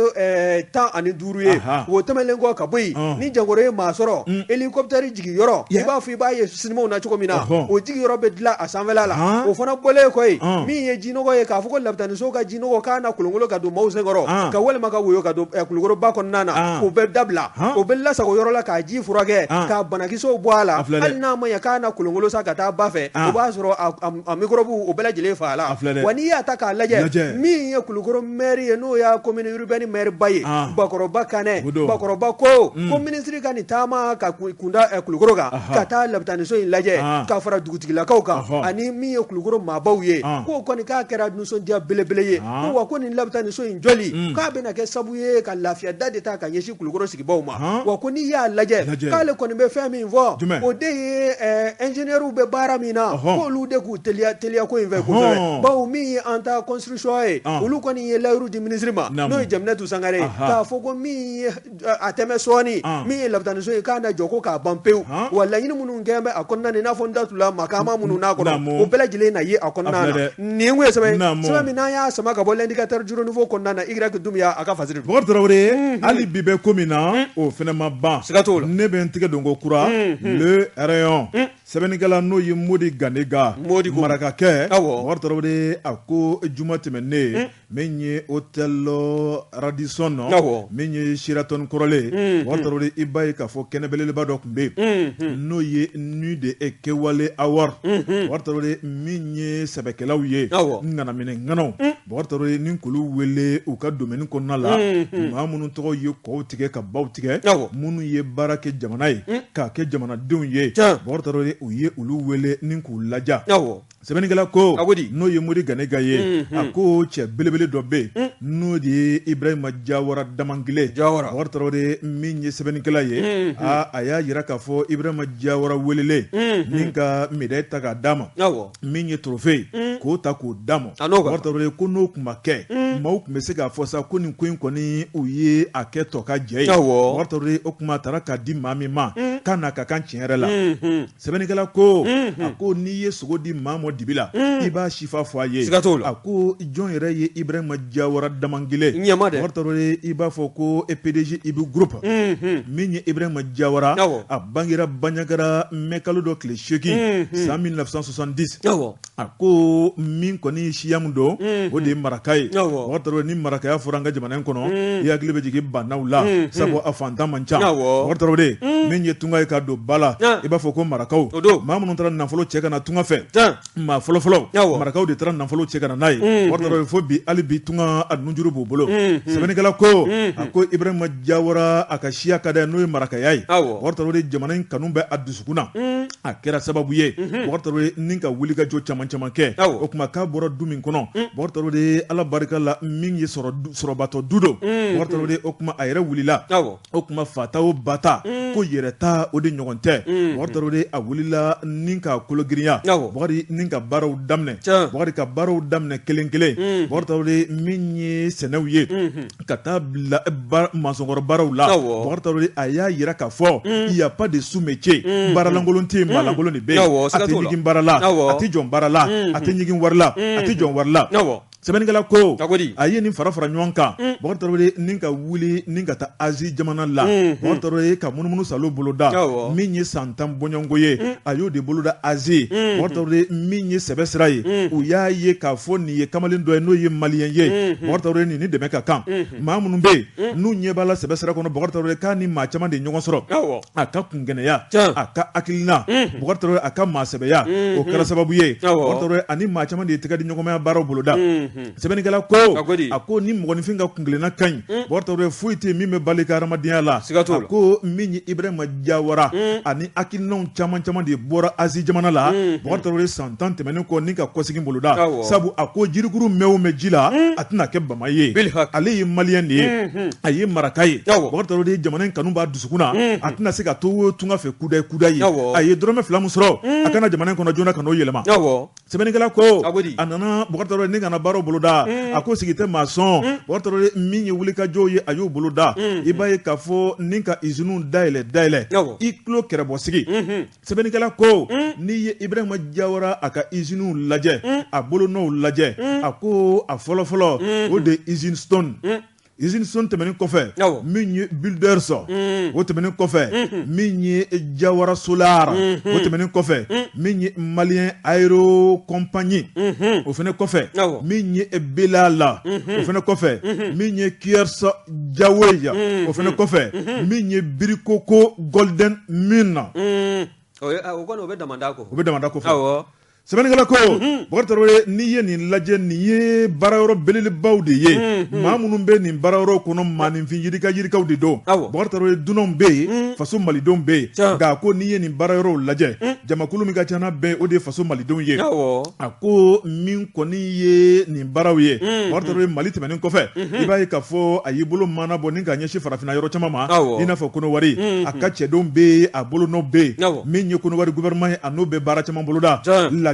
10 ani 5 ye o tɛmɛlen kɔ ka bɔ yen ni jagoro ye maa sɔrɔ hélicoptère jigi yɔrɔ i b'a fɔ i b'a ye sinimaw na cogo min na o jigi yɔrɔ bɛ dilan a sanfɛla la o fana bɔlen kɔ min ye jinɔgɔ ye k'a fɔ ko lapitaniso ka jinɔgɔ k'a na kolonkolon ka don maaw senkɔrɔ ka walima ka woyo ka don kulukoroba kɔnɔna na o bɛ dabila o bɛ lasago yɔrɔ la k'a ji furakɛ k'a banakisɛw bɔ a la hali n'a ma ɲɛ k'a na kolonkolon sa ka taa ba fɛ o b'a sɔrɔ a microbe o bɛɛ lajɛlen fa la wa n'i y'a ta k'a lajɛ min ye kulukoro maire ye n'o y'a commune urbaine maire ba ye Bakɔrɔba Kanɛ Bakɔrɔba ko ministre ka nin taama ka kunda kulukoro kan ka taa lapitaniso in lajɛ ka fara dugutigilakaw kan ani min ye kulukoro maabaw ye k'o kɔni k'a kɛra nisɔndiya belebele ye ko wa ko nin lapitaniso in jɔli k'a bɛna kɛ sabu ye ka lafiya da de ta ka ɲɛsin kulukoro sigibaw ma wa ko n'i y'a lajɛ k'ale kɔni bɛ fɛn min fɔ o de ye ingénieur bɛ baara min na k'olu de k'u teliya ko in fɛ kosɛbɛ bawo min ye an ta construction ye olu kɔni ye layiru di ministre ma n'o ye Jaminatu Sangare k'a fɔ ko min ye a tɛmɛ sɔɔni min ye lapitaniso ye k'a na jɔ ko k'a ban pewu wa laɲini minnu kɛn bɛ a kɔnɔna na i n'a fɔ n datula makaama minnu n'a kɔnɔ o bɛɛ lajɛlen na ye a kɔnɔna na nin kun ye sɛbɛn min n'an y'a sama ka bɔ l'indicateur jour nouveau kɔnɔna na Y Dumbuya a ka fasiri Bɔkari Tarawele hali bi bɛ ko min na o fɛnɛ ma ban siga t'o la ne bɛ n tigɛ don ko kura le rayon sɛbɛnnikɛla n'o ye Modi Ganega marakakɛ Bɔkari Tarawele a ko juma tɛmɛnen min ye hôtel Radisson min ye Sheraton kɔrɔlen Bɔkari Tarawele i b'a ye k'a fɔ kɛnɛ belebeleba dɔ tun bɛ yen n'o ye Nuit de Kewale Award Bɔkari Tarawele min ye sɛbɛkɛlaw ye ŋanaminɛ ŋanaw Bɔkari Tarawele ni k'olu wele u ka domaine kɔnɔna la maa minnu tɔgɔ ye kɔw tigɛ ka baw tigɛ minnu ye baara kɛ jamana ye k'a kɛ jamanadenw ye Bɔkari Tarawele u ye olu wele ni k'u laja sɛbɛnnikɛla ko n'o ye Modi Ganega ye a ko cɛ belebele dɔ bɛ yen n'o de ye Ibrahima Jawara Damangile Bɔkari Tarawele min ye sɛbɛnnikɛla ye a y'a jira k'a fɔ Ibrahima Jawara welelen min ka médaille ta k'a d'a ma min ye trophée k'o ta k'o d'a ma Bɔkari Tarawele ko n'o tun ma kɛ maaw tun bɛ se k'a fɔ sa ko nin ko in kɔni u ye a kɛ tɔ ka jɛ ye Bɔkari Tarawele o tuma a taara k'a di maa min ma k'a n'a ka kan tiɲɛ yɛrɛ la sɛbɛnnikɛla ko a ko n'i ye sogo di maa mɔ dibi la i b'a sifa fɔ a ye a ko jɔn yɛrɛ ye Ibrahima Jawara Damangile Bɔkari Tarawele i b'a fɔ ko PDG Ibu Group min ye Ibrahima Jawara a bangera Banɲagara mɛ kalo dɔ tile 8 san 1970 a ko min kɔni siya min don o de ye maraka ye Bɔkari Tarawele ni marakaya fɔra an ka jamana in kɔnɔ i hakili bɛ jigin banaw la sabu a fantan man ca Bɔkari Tarawele min ye tunga ye ka don ba la i b'a fɔ ko marakaw maa minnu taara nafolo cɛ ka na tunga fɛ maa fɔlɔfɔlɔ marakaw de taara nafolo cɛ ka na n'a ye Bɔkari Tarawele fo bi hali bi tunga a nunjuru b'u bolo sɛbɛnnikɛla ko a ko Ibrahima Jawara a ka siya ka d'a ye n'o ye marakaya ye Bɔkari Tarawele jamana in kanu bɛ a dusukun na a kɛra sababu ye Bɔkari Tarawele ni ka wulikajɔ caman caman kɛ o tuma k'a bɔra du min kɔnɔ Bɔkari Tarawele ala barika la min ye sɔrɔbatɔ du don Bɔkari Tarawele o tuma a yɛrɛ wulila o tuma fata o bata ko yɛrɛta o de ɲɔgɔn tɛ Bɔkari Tarawele a wulila ni ka kologirinya Bɔkari ni ka baaraw daminɛ Bɔkari ka baaraw daminɛ kelen kelen Bɔkari Tarawele min ye sɛnɛw ye ka taa bila masɔnkɔrɔ baaraw la Bɔkari Tarawele a y'a yira k'a fɔ il y a pas de sous-métier baaralankolon tɛ yen maalankolon de bɛ yen a tɛ ɲigin baara la a tɛ jɔn baara la a tɛ ɲigin wari la a tɛ jɔn wari la sɛbɛnnikɛla ko a ye nin fara fara ɲɔgɔn kan Bɔkari Tarawele ni ka wuli ni ka taa Asie jamana la Bɔkari Tarawele ka munumunu salo boloda min ye san 10 bɔɲɔngo ye a y'o de boloda Asie Bɔkari Tarawele min ye sɛbɛ sira ye u y'a ye k'a fɔ nin ye kamalen dɔ ye n'o ye maliyɛn ye Bɔkari Tarawele nin ni dɛmɛ ka kan maa minnu bɛ yen n'u ɲɛ b'a la sɛbɛ sira kɔnɔ Bɔkari Tarawele k'a ni maa caman de ɲɔgɔn sɔrɔ a ka kungɛnɛya a ka hakilina Bɔkari Tarawele a ka maa sɛbɛya o kɛra sababu ye Bɔkari Tarawele ani maa caman de ye tɛgɛ di ɲɔgɔnmaya baaraw boloda sɛbɛnnikɛla ko a ko ni mɔgɔninfin ka kunkelenna ka ɲi Bɔkari Tarawele foyi tɛ min bɛ bali ka hadamadenya la a ko min ye Ibrahima Jawara ani hakilinaw caman caman de bɔra Asie jamana la Bɔkari Tarawele san 10 tɛmɛnen kɔ ni ka kɔsegin boloda sabu a ko jirikuru mɛn o mɛn ji la a tɛna kɛ bama ye ale ye maliyɛn de ye a ye maraka ye Bɔkari Tarawele jamana in kanu b'a dusukun na a tɛna se ka to tunga fɛ kuda ye a ye dɔrɔmɛ 2 min sɔrɔ a kana jamana in kɔnɔ joona ka n'o yɛlɛma sɛbɛnnikɛla ko a nana Bɔkari Tarawele ni kana baaraw boloda a ko sigi tɛ maçon Bɔkari Tarawele min ye wulikajɔw ye a y'o boloda i b'a ye k'a fɔ ni ka usines dayɛlɛ i tulo kɛrɛbɔsigi sɛbɛnnikɛla ko n'i ye Ibrahima Jawara a ka usines lajɛ a bolonɔw lajɛ a ko a fɔlɔfɔlɔ o de ye usine Stone usine Stone tɛmɛnen kɔfɛ min ye Builder sɔrɔ o tɛmɛnen kɔfɛ min ye Jawara Solar o tɛmɛnen kɔfɛ min ye Malien Aero Compagnie o fɛnɛ kɔfɛ min ye Belala o fɛnɛ kɔfɛ min ye Kiers Jaweja o fɛnɛ kɔfɛ min ye Birikoko Golden Mine o bɛ damanda ko fɔ sɛbɛnnikɛla ko Bɔkari Tarawele n'i ye nin lajɛ nin ye baarayɔrɔ belebelebaw de ye maa minnu bɛ nin baarayɔrɔ kɔnɔ maaninfin yirikaw de don Bɔkari Tarawele dunanw bɛ yen faso malidenw bɛ yen nka a ko n'i ye nin baarayɔrɔw lajɛ jamakulu min ka ca n'a bɛɛ o de ye faso malidenw ye a ko min kɔni ye nin baaraw ye Bɔkari Tarawele Mali tɛmɛnen kɔfɛ i b'a ye k'a fɔ a y'i bolo maana bɔ ni ka ɲɛsin farafinna yɔrɔ caman ma i n'a fɔ Konowari a ka cɛdenw bɛ yen a bolonɔ bɛ yen min ye Konowari gouvernement ye a n'o bɛ baara caman boloda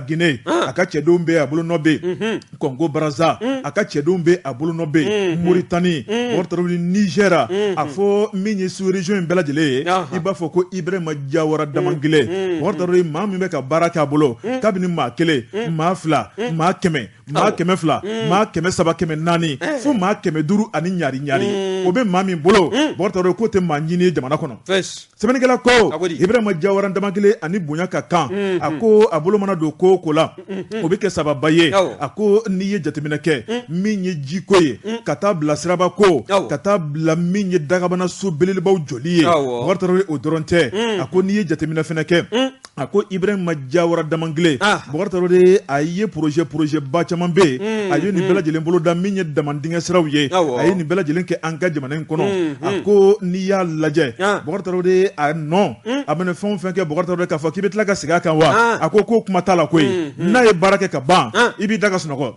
Guinée a ka cɛdenw bɛ a bolonɔ bɛ yen Congo Brazza a ka cɛdenw bɛ a bolonɔ bɛ yen Mauritanie Bɔkari Tarawele Niger a fɔ min ye sous région in bɛɛ lajɛlen ye i b'a fɔ ko Ibrahima Jawara Damangile Bɔkari Tarawele maa min bɛ ka baara kɛ a bolo kabini maa kelen maa fila maa kɛmɛ maa kɛmɛ fila maa kɛmɛ saba kɛmɛ naani fo maa kɛmɛ duuru ani ɲari o bɛ maa min bolo Bɔkari Tarawele k'o tɛ maa ɲini ye jamana kɔnɔ sɛbɛnnikɛla ko Ibrahima Jawara Damangile ani bonya ka kan a ko a bolo mana don ko la o bɛ kɛ sababa ye a ko n'i ye jateminɛ kɛ min ye jiko ye ka taa bila siraba ko ka taa bila min ye dagabana so belebelebaw joli ye Bɔkari Tarawele o dɔrɔn tɛ a ko n'i ye jateminɛ fɛnɛ kɛ a ko Ibrahima Jawara Damangile Bɔkari Tarawele a ye projet ba caman bɛ yen a ye nin bɛɛ lajɛlen boloda min ye damandingɛ siraw ye a ye nin bɛɛ lajɛlen kɛ an ka jamana in kɔnɔ a ko n'i y'a lajɛ Bɔkari Tarawele a nɔ a bɛna fɛn o fɛn kɛ Bɔkari Tarawele k'a fɔ k'i bɛ tila ka segin a kan wa a ko kuma t'a la koyi n'a ye baara kɛ ka ban i b'i da ka sunɔgɔ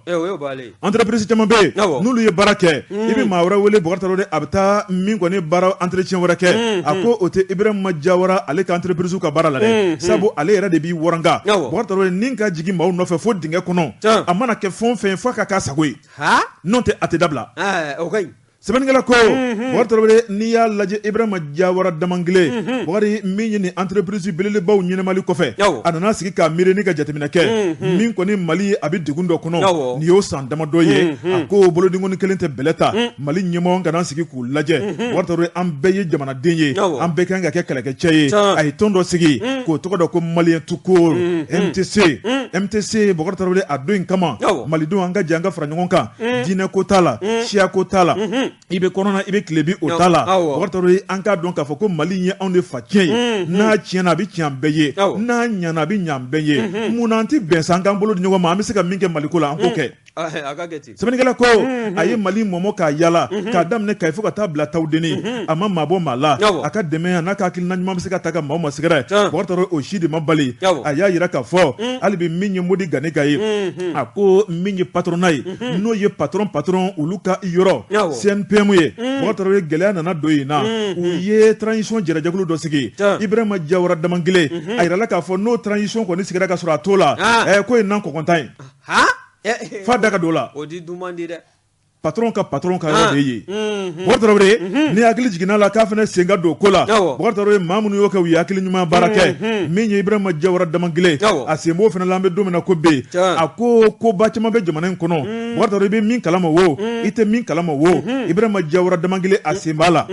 entreprise caman bɛ yen n'olu ye baara kɛ i bɛ maa wɛrɛ wele Bɔkari Tarawele a bɛ taa min kɔni baara entretien wɛrɛ kɛ a ko o tɛ Ibrahima Jawara ale ka entreprise ka baara la dɛ sabu ale yɛrɛ de b'i waranga Bɔkari Tarawele ni ka jigin maaw nɔfɛ fo dingɛ kɔnɔ a mana kɛ fɛn o fɛn fo a ka k'a sago ye n'o tɛ a tɛ dabila sɛbɛnnikɛla ko Bɔkari Tarawele n'i y'a lajɛ Ibrahima Jawara Damangile Bɔkari min ye nin entreprise belebelebaw ɲɛnamali kɔfɛ a nana sigi k'a miiri ni ka jateminɛ kɛ min kɔni Mali a bɛ degun dɔ kɔnɔ nin y'o san damadɔ ye a ko bolodengɔnni kelen tɛ bɛlɛ ta Mali ɲɛmɔgɔ ka na sigi k'u lajɛ Bɔkari Tarawele an bɛɛ ye jamanaden ye an bɛɛ kan ka kɛ kɛlɛkɛcɛ ye a ye tɔn dɔ sigi k'o tɔgɔ dɔ ko Malien tout court MTC Bɔkari Tarawele a don in kama Malidenw an ka jɛ an ka fara ɲɔgɔn kan diinɛ ko t'a la siya ko t'a la i bɛ kɔnɔna i bɛ tilebi o t'a la Bɔkari Tarawele an k'a dɔn k'a fɔ ko Mali ye anw de fa tiɲɛ ye n'a tiɲɛna a bɛ tiɲɛ an bɛɛ ye n'a ɲɛna a bɛ ɲɛ an bɛɛ ye mun na an tɛ bɛn san k'an bolo di ɲɔgɔn ma an bɛ se ka min kɛ Maliko la an k'o kɛ sɛbɛnnikɛla ko a ye Mali mɔmɔ k'a yala k'a daminɛ Kayi fo ka taa bila Tawudeni a ma maabɔ maa la a ka dɛmɛ n'a ka hakilina ɲuman bɛ se ka ta ka maaw ma sɛgɛrɛ Bɔkari Tarawele o si de ma bali a y'a yira k'a fɔ hali bi min ye Modi Ganiga ye a ko min ye patronat ye n'o ye patron olu ka yɔrɔ CNPM ye Bɔkari Tarawele gɛlɛya nana don yen na u ye transition jɛrɛjɛkulu dɔ sigi Ibrahima Jawara Damangile a yirala k'a fɔ n'o transition kɔni sigira ka sɔrɔ a t'o la ko ye nan kɔkɔntan ye fa da ka don o la patron ka yɔrɔ de ye Bɔkari Tarawele ni hakili jiginna la k'a fana sen ka don ko la Bɔkari Tarawele maa minnu y'o kɛ u ye hakili ɲuman baara kɛ min ye Ibrahima Jawara Damangile a sen b'o fana la an bɛ don min na ko bi a ko koba caman bɛ jamana in kɔnɔ Bɔkari Tarawele i bɛ min kalama wo i tɛ min kalama wo Ibrahima Jawara Damangile a sen b'a la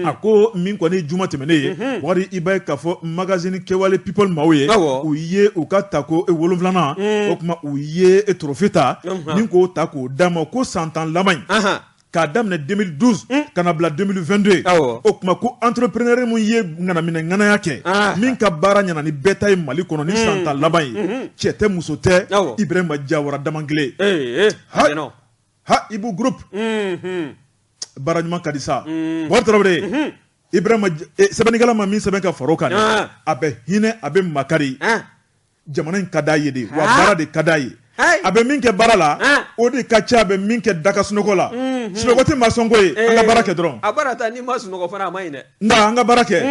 a ko min kɔni ye juma tɛmɛnen ye Bɔkari i b'a ye k'a fɔ magazine kɛwale people maaw ye u ye u ka tako 7 o tuma u ye trophée ta ni k'o ta k'o d'a ma ko san 10 laban k'a daminɛ 2012 ka na bila 2022 o tuma ko entrepreneur mun ye ŋanaminɛ ŋanaya kɛ min ka baara ɲɛna ni bɛɛ ta ye Mali kɔnɔ ni san 10 laban ye cɛ tɛ muso tɛ Ibrahima Jawara Damangile Ibu groupe baara ɲuman ka di sa Bɔkari Tarawele Ibrahima sɛbɛnnikɛla ma min sɛbɛn ka fara o kan a bɛ hinɛ a bɛ makari jamana in ka d'a ye de wa baara de ka d'a ye a bɛ min kɛ baara la o de ka ca a bɛ min kɛ daga sunɔgɔ la sunɔgɔ tɛ maa sɔnko ye an ka baara kɛ dɔrɔn a baara ta ni ma sunɔgɔ fana a ma ɲi dɛ nka an ka baara kɛ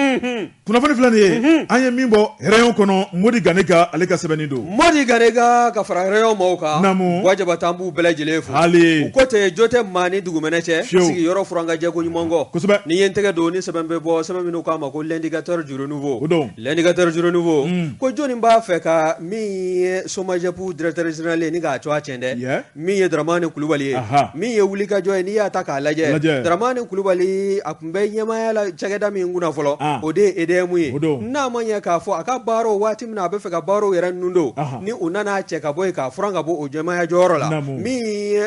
kunnafoni filɛ nin ye an ye min bɔ rayon kɔnɔ Modi Ganega ale ka sɛbɛnni don Modi Ganega ka fara rayon mɔɔw kan wajaba t'an b'u bɛɛ lajɛlen fo u ko ten jo tɛ maa ni dugumɛnɛ cɛ sigiyɔrɔ furankajɛ ko ɲuman kɔ kosɛbɛ ni ye n tɛgɛ don ni sɛbɛn bɛ bɔ sɛbɛn minnu k'a ma ko l'indicateur du renouveau l'indicateur du renouveau ko jɔnni b'a fɛ ka min ye SOMAGEP directeur général ye ni k'a co a tiɲɛ dɛ min ye Dramani Kulubali ye min ye wulikajɔ ye n'i y'a ta k'a lajɛ Dramani Kulubali a tun bɛ ɲɛmaaya la cakɛda min kunna fɔlɔ o de ye EDM ye n'a ma ɲɛ k'a fɔ a ka baaraw waati min a bɛ fɛ ka baaraw yɛrɛ nun don ni u nana cɛ ka bɔ yen k'a furan ka bɔ o ɲɛmaaya jɔyɔrɔ la min ye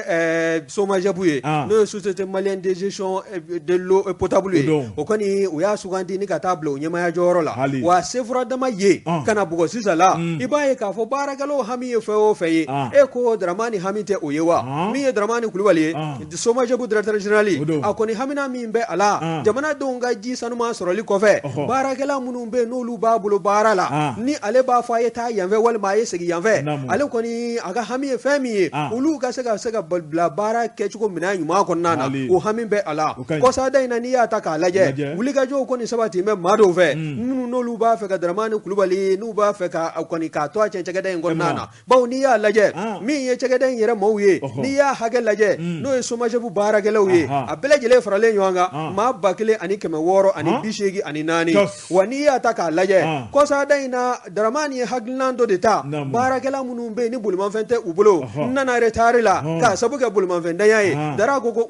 SOMAGEP ye n'o ye société malienne de gestion de l'eau potable ye o kɔni u y'a sugandi ni ka taa bila o ɲɛmaaya jɔyɔrɔ la wa sefuradama ye ka na bugɔ sisan la i b'a ye k'a fɔ baarakɛlaw hami ye fɛn o fɛn ye e ko Dramani hami tɛ o ye wa min ye Dramani Kulubali ye SOMAGEP directeur général a kɔni hamina min bɛ a la jamanadenw ka ji sanuman sɔrɔli kɔfɛ baarakɛla minnu bɛ n'olu b'a bolo baara la ni ale b'a fɔ a ye taa yanfɛ walima a ye segin yanfɛ ale kɔni a ka hami ye fɛn min ye olu ka se ka bila baara kɛcogo minɛn ɲuman kɔnɔna na o hami bɛ a la kɔsada in na n'i y'a ta k'a lajɛ wulikajɔw kɔni sabati bɛ maa dɔw fɛ minnu n'olu b'a fɛ ka Dramani Kulubali n'u b'a fɛ ka kɔni k'a to a cɛ cakɛda in kɔnɔna na bawo n'i y'a lajɛ min ye cakɛda in yɛrɛ maaw ye n'i y'a hakɛ lajɛ n'o ye SOMAGEP baarakɛlaw ye a bɛɛ lajɛlen faralen ɲɔgɔn kan maa 1600 ani 84 wa n'i y'a ta k'a lajɛ kɔsada in na Dramani ye hakilinan dɔ de ta baarakɛla minnu bɛ yen ni bolimafɛn tɛ u bolo n nana retard la k'a sabu kɛ bolimafɛndanya ye Dara ko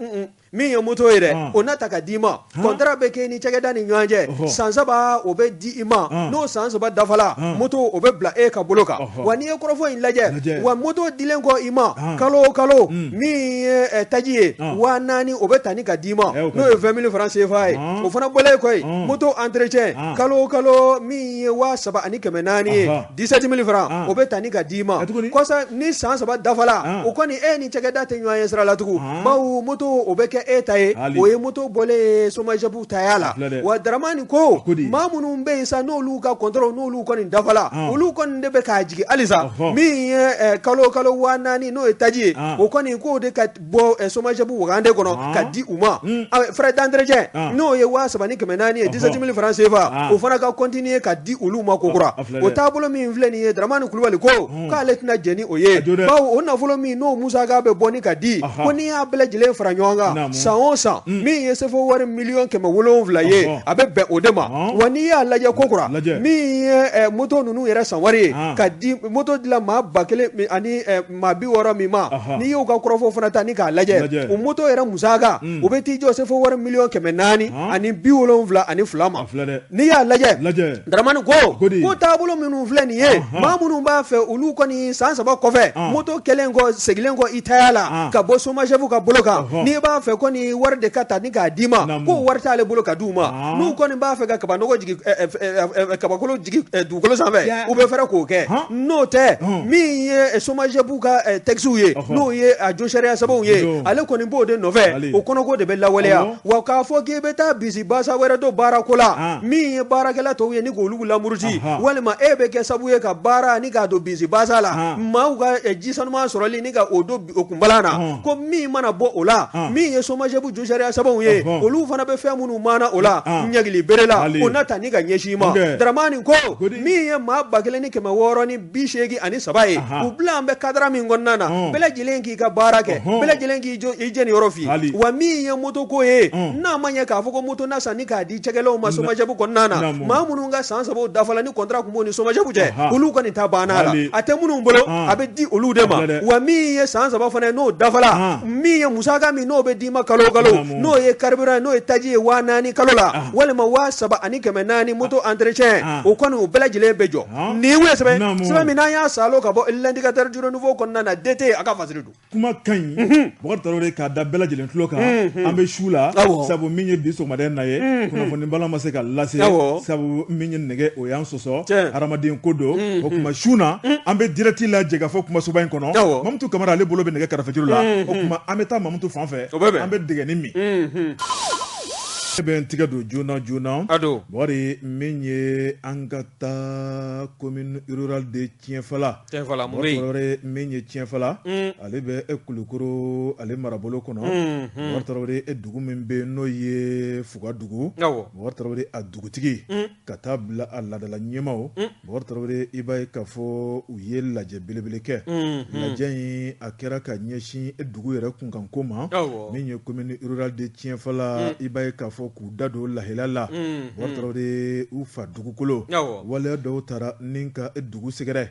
min ye moto ye dɛ o na ta ka d'i ma contrat bɛ kɛ ni cakɛda ni ɲɔgɔn cɛ san 3 o bɛ di i ma n'o san 3 dafala moto o bɛ bila e ka bolo kan wa n'i ye kɔrɔfɔ in lajɛ wa moto dilen kɔ i ma kalo o kalo min ye taji ye 4000 o bɛ tani ka d'i ma n'o ye 20 000 francs CFA ye o fana bɔlen kɔ moto entretien kalo o kalo min ye 3400 ye 17 000 francs o bɛ tani ka d'i ma kɔsa ni san 3 dafala o kɔni e ni cakɛda tɛ ɲɔgɔn ye sira la tugun bawo moto o bɛ kɛ e ta ye o ye moto bɔlen SOMAGEP taya la wa Dramani ko maa minnu bɛ yen sa n'olu ka contrôle n'olu kɔni dafala olu kɔni de bɛ k'a jigi halisa min ye kalo o kalo 4000 n'o ye taji ye o kɔni k'o de ka bɔ SOMAGEP wagande kɔnɔ ka di u ma frais d'entretien n'o ye 3400 ye 17 000 francs CFA o fana ka continuer ka di olu ma kokura o taabolo min filɛ nin ye Dramani Kulubali ko k'ale tɛna jɛn ni o ye bawo o nafolo min n'o musaka bɛ bɔ ni ka di ko n'i y'a bɛɛ lajɛlen fara ɲɔgɔn kan san o san min ye sefo wari 1,700,000 ye a bɛ bɛn o de ma wa n'i y'a lajɛ kokura min ye moto ninnu yɛrɛ san wari ye ka di moto dilan maa 1000 ani maa 60 min ma n'i y'o ka kɔrɔfɔ fana ta ni k'a lajɛ o moto yɛrɛ musaka o bɛ t'i jɔ sefo wari 1,400,000 ani 72 ma n'i y'a lajɛ Dramani ko taabolo minnu filɛ nin ye maa minnu b'a fɛ olu kɔni san 3 kɔfɛ moto kɛlen kɔ segilen kɔ i taya la ka bɔ SOMAGEP ka bolo kan n'i b'a fɛ kɔni wari de ka ta ni k'a d'i ma ko wari t'ale bolo ka d'u ma n'u kɔni b'a fɛ ka kabanɔgɔ jigi kabakolo jigi dugukolo sanfɛ u bɛ fɛrɛ k'o kɛ n'o tɛ min ye SOMAGEP ka textes ye n'o ye a jo sariya sɛbɛnw ye ale kɔni b'o de nɔfɛ o kɔnɔko de bɛ lawaleya wa k'a fɔ k'i bɛ taa bisi basa wɛrɛ dɔ baarako la min ye baarakɛla tɔw ye ni k'olu lamuruti walima e bɛ kɛ sabu ye ka baara ni k'a don bisi basa la maaw ka ji sanuman sɔrɔli ni ka o don o kunbalan na ko min mana bɔ o la min ye SOMAGEP jo sariya sɛbɛnw ye olu fana bɛ fɛn minnu maana o la ɲagili bere la o na ta ni ka ɲɛsin ma Dramani ko min ye maa 1600 ni 83 ye u bila an bɛ kadara min kɔnɔna na bɛɛ lajɛlen k'i ka baara kɛ bɛɛ lajɛlen k'i jɛni yɔrɔ fi wa min ye moto ko ye n'a ma ɲɛ k'a fɔ ko moto na san ni k'a di cɛkɛlaw ma SOMAGEP kɔnɔna na maa minnu ka san 3 dafala ni contrat kun b'o ni SOMAGEP cɛ olu kɔni ta banna la a tɛ minnu bolo a bɛ di olu de ma wa min ye san 3 fana n'o dafala min ye musaka min n'o bɛ d'i ma kalo o kalo n'o ye carburant ye n'o ye taji ye 4000 kalo la walima 3400 moto entretien o kɔni o bɛɛ lajɛlen bɛ jɔ nin ye sɛbɛn min n'an y'a salo ka bɔ l'indicateur du renouveau kɔnɔna na DT a ka fasiri don kuma ka ɲi Bɔkari Tarawele k'a da bɛɛ lajɛlen tulo kan an bɛ su la sabu min ye bi sɔgɔmada na ye kunnafoni bala ma se ka lase sabu min ye nɛgɛ o y'an sɔsɔ hadamaden ko don o kuma su na an bɛ direct lajɛ ka fɔ kumasoba in kɔnɔ Mamutu Kamara ale bolo bɛ nɛgɛ kɛrɛfɛjuru la o kuma an bɛ taa Mamutu fan fɛ an bɛ dɛgɛni min bɛ tigɛ don joona ado bɔri min ye an ka taa commune rurale de Tienfala bɔri min ye Tienfala ale bɛ Kulukoro ale marabolo kɔnɔ bɔri dugu min bɛ n'o ye Fugadugu bɔri a dugutigi ka taa bila a ladala ɲɛmaw bɔri i b'a ye k'a fɔ u ye lajɛ belebele kɛ lajɛ in a kɛra ka ɲɛsin dugu yɛrɛ kunkanko ma min ye commune rurale de Tienfala i b'a ye k'a fɔ k'u da don lahela la bɔri u fa dugukolo waleya dɔw taara ni ka dugu sɛgɛrɛ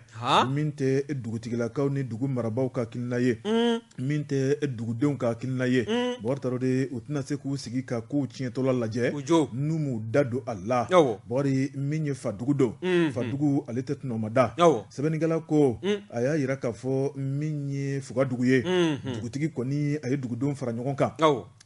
min tɛ dugutigilakaw ni dugu marabaw ka hakilina ye min tɛ dugudenw ka hakilina ye bɔri u tɛna se k'u sigi ka kow tiɲɛtɔla lajɛ n'u m'u da don a la bɔri min ye Fadugu don Fadugu ale tɛ tunɔma da sɛbɛnnikɛla ko a y'a yira k'a fɔ min ye Fugadugu ye dugutigi kɔni a ye dugudenw fara ɲɔgɔn kan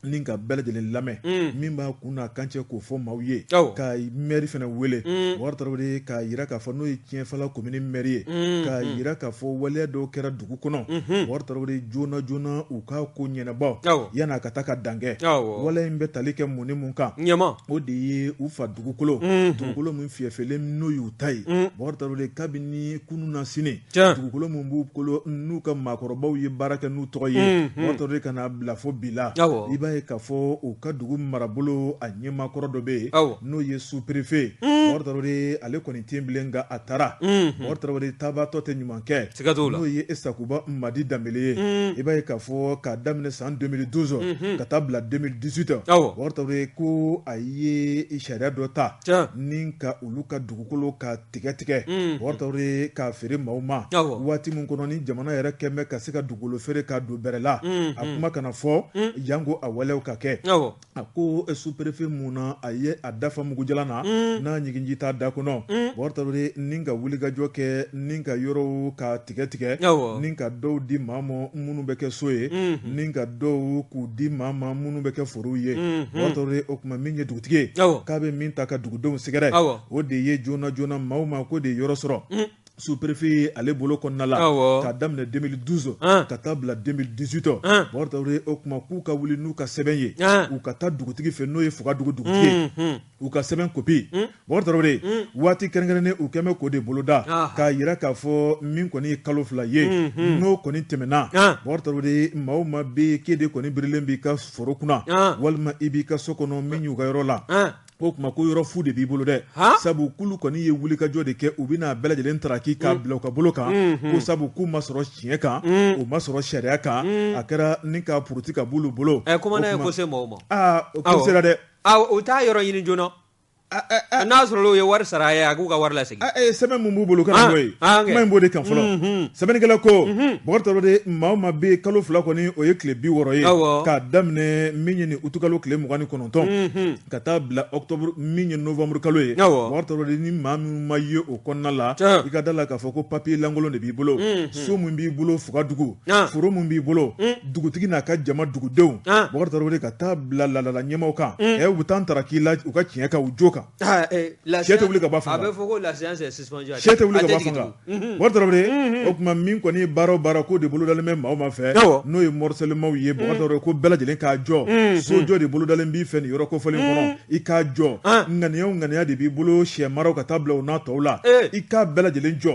ni ka bɛɛ lajɛlen lamɛn min b'a kun n'a kan cɛ k'o fɔ maaw ye ka maire fana wele bɔri k'a yira k'a fɔ n'o ye Tienfala commune maire ye k'a yira k'a fɔ waleya dɔw kɛra dugu kɔnɔ bɔri joona u k'a ko ɲɛnabɔ yan'a ka taa ka dan kɛ waleya in bɛ tali kɛ mun ni mun kan o de ye u fa dugukolo min fiyɛfɛlen n'o y'u ta ye bɔri kabini kunun na sini dugukolo min b'u bolo n'u ka maakɔrɔbaw ye baara kɛ n'u tɔgɔ ye bɔri ka n'a bila fo bi la i b'a ye k'a fɔ u ka dugu marabolo a ɲɛmaakɔrɔ dɔ bɛ yen n'o ye sous-préfet bɔri ale kɔni tɛ bilen nka a taara bɔri taabatɔ tɛ ɲuman kɛ n'o ye Sakuba Madi Danbele ye i b'a ye k'a fɔ k'a daminɛ san 2012 ka taa bila 2018 bɔri ko a ye sariya dɔ ta ni ka olu ka dugukolo ka tigɛ bɔri k'a feere maaw ma waati min kɔnɔ ni jamana yɛrɛ kɛn bɛ ka se ka dugukolo feere ka don bɛrɛ la a kuma kana fɔ jango a waleyaw ka kɛ a ko sous-préfet mun na a ye a dafa mugujalan na n'a ɲiginji t'a da kɔnɔ bɔri ni ka wulikajɔ kɛ ni ka yɔrɔw ka tigɛ ni ka dɔw di maa ma minnu bɛ kɛ so ye ni ka dɔw k'u di maa ma minnu bɛ kɛ forow ye bɔri o tuma min ye dugutigi ye k'a bɛ min ta ka dugudenw sɛgɛrɛ o de ye joona maaw ma ko de ye yɔrɔ sɔrɔ sous-préfet ale bolo kɔnɔna la k'a daminɛ 2012 ka taa bila 2018 bɔri o tuma k'u ka wuli n'u ka sɛbɛn ye u ka taa dugutigi fɛ n'o ye Fugadugu dugutigi ye u ka sɛbɛn kopi bɔri waati kɛrɛnkɛrɛnnen u kɛn bɛ k'o de boloda k'a yira k'a fɔ min kɔni ye kalo 2 ye n'o kɔni tɛmɛna bɔri maaw ma bɛ k'e de kɔni birilen b'i ka foro kunna walima i b'i ka so kɔnɔ min y'u ka yɔrɔ la o tuma ko yɔrɔ fu de b'i bolo dɛ sabu kulu kɔni ye wulikajɔ de kɛ u bɛna bɛɛ lajɛlen taraki k'a bila u ka bolo kan ko sabu k'u ma sɔrɔ tiɲɛ kan u ma sɔrɔ sariya kan a kɛra ni ka puruti ka b'olu bolo comment ye ko se maaw ma o ko sera dɛ o t'a yɔrɔ ɲini joona n'a sɔrɔ o ye wari sara a ye a k'u ka wari lasegin sɛbɛn mun b'u bolo kana n'o ye kuma in b'o de kan fɔlɔ sɛbɛnnikɛla ko bɔri maa ma bɛ kalo 2 kɔni o ye tile 60 ye k'a daminɛ min ye ni utukalo tile 29 ka taa bila octobre min ye novembre kalo ye bɔri ni maa min ma ye o kɔnɔna la i ka da la k'a fɔ ko papier lankolon de b'i bolo so min b'i bolo Fugadugu foro min b'i bolo dugutigi n'a ka jama dugudenw bɔri ka taa bila ladala ɲɛmaw kan u bɛ taa taraki la u ka tiɲɛ kan u jo kan sɛ tɛ wuli ka bɔ fanga a bɛ fɔ ko la séance est suspendue sɛ tɛ wuli ka bɔ fanga bɔri o tuma min kɔni baara o baara ko de bolodalen bɛ maaw ma fɛ n'o ye morcellement ye bɔri ko bɛɛ lajɛlen k'a jɔ sojɔ de bolodalen b'i fɛ nin yɔrɔ kofɔlen kɔnɔ i k'a jɔ ŋaniya de b'i bolo sɛ maraw ka taa bila u n'a tɔw la i k'a bɛɛ lajɛlen jɔ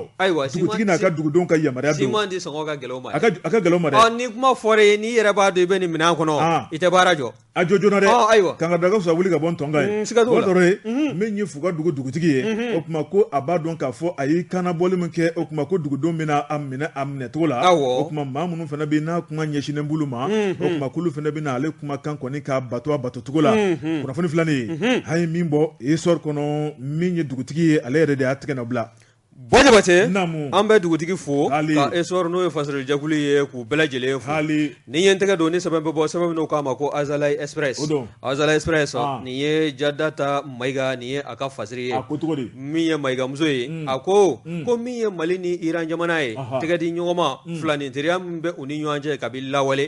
dugutigi n'a ka dugudenw ka yamaruya don Siman di sɔngɔ ka gɛlɛn o ma a ka gɛlɛn o ma dɛ ni kuma fɔra ye n'i yɛrɛ b'a dɔn i bɛ nin minɛn kɔnɔ i tɛ baara jɔ a jɔ joona dɛ ayiwa kan ka daga fisa wuli ka bɔ n tɔn kan ye bɔri min ye Fugadugu dugutigi ye o tuma ko a b'a dɔn k'a fɔ a y'i kannabɔli min kɛ o tuma ko dugudenw bɛna a minɛ cogo la o tuma maa minnu fana bɛ n'a kuma ɲɛsinnen bolo ma o tuma k'olu fana bɛna ale kumakan kɔni k'a bato a batocogo la kunnafoni filanin an ye min bɔ histoire kɔnɔ min ye dugutigi ye ale yɛrɛ de y'a tigɛ na bila Bon Jabate an bɛ dugutigi fo ka essor n'o ye fasalijɛkulu ye k'u bɛɛ lajɛlen fo ni ye n tɛgɛ don ni sɛbɛn bɛ bɔ sɛbɛn minnu k'a ma ko Azalaï Express Azalaï Express nin ye Jadata Mayiga nin ye a ka fasiri ye min ye Mayiga muso ye a ko min ye Mali ni Iran jamana ye tɛgɛ di ɲɔgɔn ma filaninteriya min bɛ u ni ɲɔgɔn cɛ kabi lawale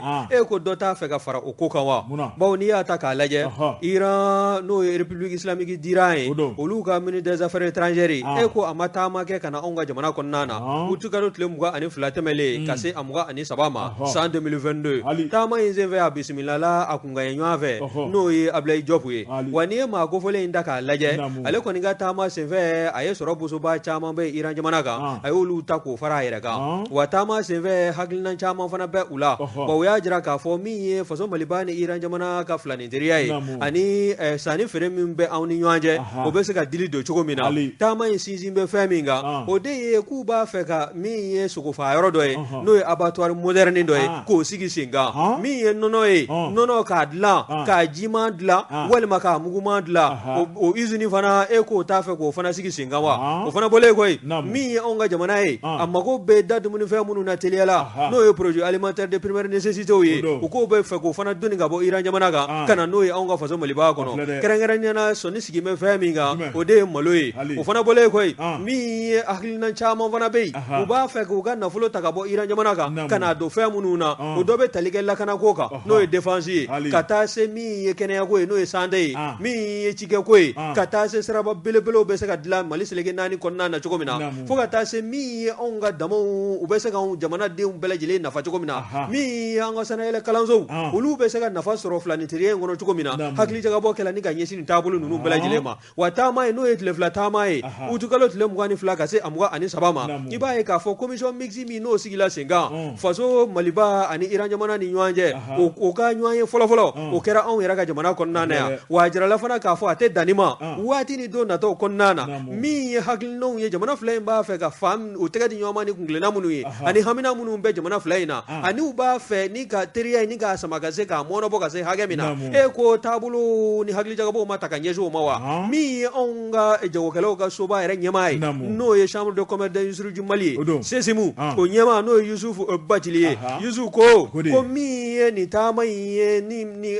ko dɔ t'a fɛ ka fara o ko kan wa bawo n'i y'a ta k'a lajɛ Iran n'o ye République islamique d'Iran ye olu ka ministre des affaires étrangères ko a ma taama kɛ fɛnɛ kana anw ka jamana kɔnɔna na utukalo tile 22 tɛmɛlen ka se a 23 ma san 2022 taama in senfɛ a bisimilala a kunkanɲɛ ɲɔgɔn fɛ n'o ye Ablaye Diop ye wa n'i ye maa kofɔlen in ta k'a lajɛ ale kɔni ka taama senfɛ a ye sɔrɔ bosoba caman bɛ Iran jamana kan a y'olu ta k'o fara a yɛrɛ kan wa taama senfɛ hakilina caman fana bɛ u la wa u y'a jira k'a fɔ min ye faso Maliba ni Iran jamana ka filaninteriya ye ani sanni feere min bɛ anw ni ɲɔgɔn cɛ o bɛ se ka dili don cogo min na taama in sinsin bɛ fɛn min kan o de ye k'u b'a fɛ ka min ye sogofa yɔrɔ dɔ ye n'o ye abattoir moderne dɔ ye k'o sigi sen kan min ye nɔnɔ ye nɔnɔ k'a dilan k'a jiman dilan walima k'a muguman dilan o usine fana e k'o t'a fɛ k'o fana sigi sen kan wa o fana bɔlen koyi min ye anw ka jamana ye a mago bɛ da dumunifɛn minnu na teliya la n'o ye produit alimentaire de première nécessité ye u k'o bɛ fɛ k'o fana donni ka bɔ Iran jamana kan ka na n'o ye anw ka faso Maliba kɔnɔ kɛrɛnkɛrɛnnenya sɔnni sigi bɛ fɛn min kan o de ye malo ye o fana bɔlen koyi min ye hakilina caman fana bɛ yen u b'a fɛ k'u ka nafolo ta ka bɔ Iran jamana kan ka na don fɛn minnu na o dɔ bɛ tali kɛ lakanako kan n'o ye défense ye ka taa se min ye kɛnɛyako ye n'o ye santé ye min ye cikɛko ye ka taa se siraba belebelew bɛ se ka dilan Mali seleke 4 kɔnɔna na cogo min na fo ka taa se min ye anw ka damaw u bɛ se ka jamanadenw bɛɛ lajɛlen nafa cogo min na min ye an ka sanayɛlɛ kalansow olu bɛ se ka nafa sɔrɔ filaninteriya in kɔnɔ cogo min na hakili jagabɔ kɛla ni ka ɲɛsin nin taabolo ninnu bɛɛ lajɛlen ma wa taama ye n'o ye tile fila taama ye utukalo tile 22 ka se a 23 ma i b'a ye k'a fɔ commission mixte min n'o sigila sen kan faso Maliba ani Iran jamana ni ɲɔgɔn cɛ o ka ɲɔgɔn ye fɔlɔfɔlɔ o kɛra anw yɛrɛ ka jamana kɔnɔna na yan wa a jirala fana k'a fɔ a tɛ danni ma waati ni don nataw kɔnɔna na min ye hakilinaw ye jamana fila in b'a fɛ ka o tɛgɛ di ɲɔgɔn ma ni kungilenna minnu ye ani hamina minnu bɛ jamana fila in na ani u b'a fɛ ni ka teriya ni k'a sama ka se k'a mɔnɔbɔ ka se hakɛ min na e ko taabolo ni hakili jagabɔw ma ta ka ɲɛsin o ma wa min ye anw ka jagokɛlaw ka soba yɛrɛ ɲɛmaa ye n'o ye chambre de commerce d'industrie du Mali ye CESIMU o ɲɛmaa n'o ye Yusufu Bacili ye Yusufu ko min ye nin taama in ye ni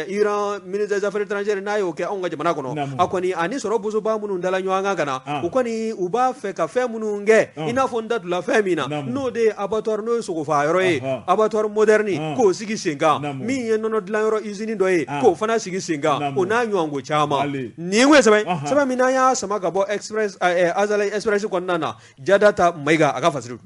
Iran ministre des affaires étrangères n'a y'o kɛ anw ka jamana kɔnɔ a kɔni ani sɔrɔ bosoba minnu dala ɲɔgɔn kan ka na u kɔni u b'a fɛ ka fɛn minnu kɛ i n'a fɔ n datula fɛn min na n'o de ye abattoir n'o ye sogofa yɔrɔ ye abattoir moderne k'o sigi sen kan min ye nɔnɔ dilan yɔrɔ usine dɔ ye k'o fana sigi sen kan o n'a ɲɔgɔnko caman nin ye sɛbɛn min n'an y'a sama ka bɔ Azalaï Express kɔnɔna na Jadata Mayiga a ka fasiri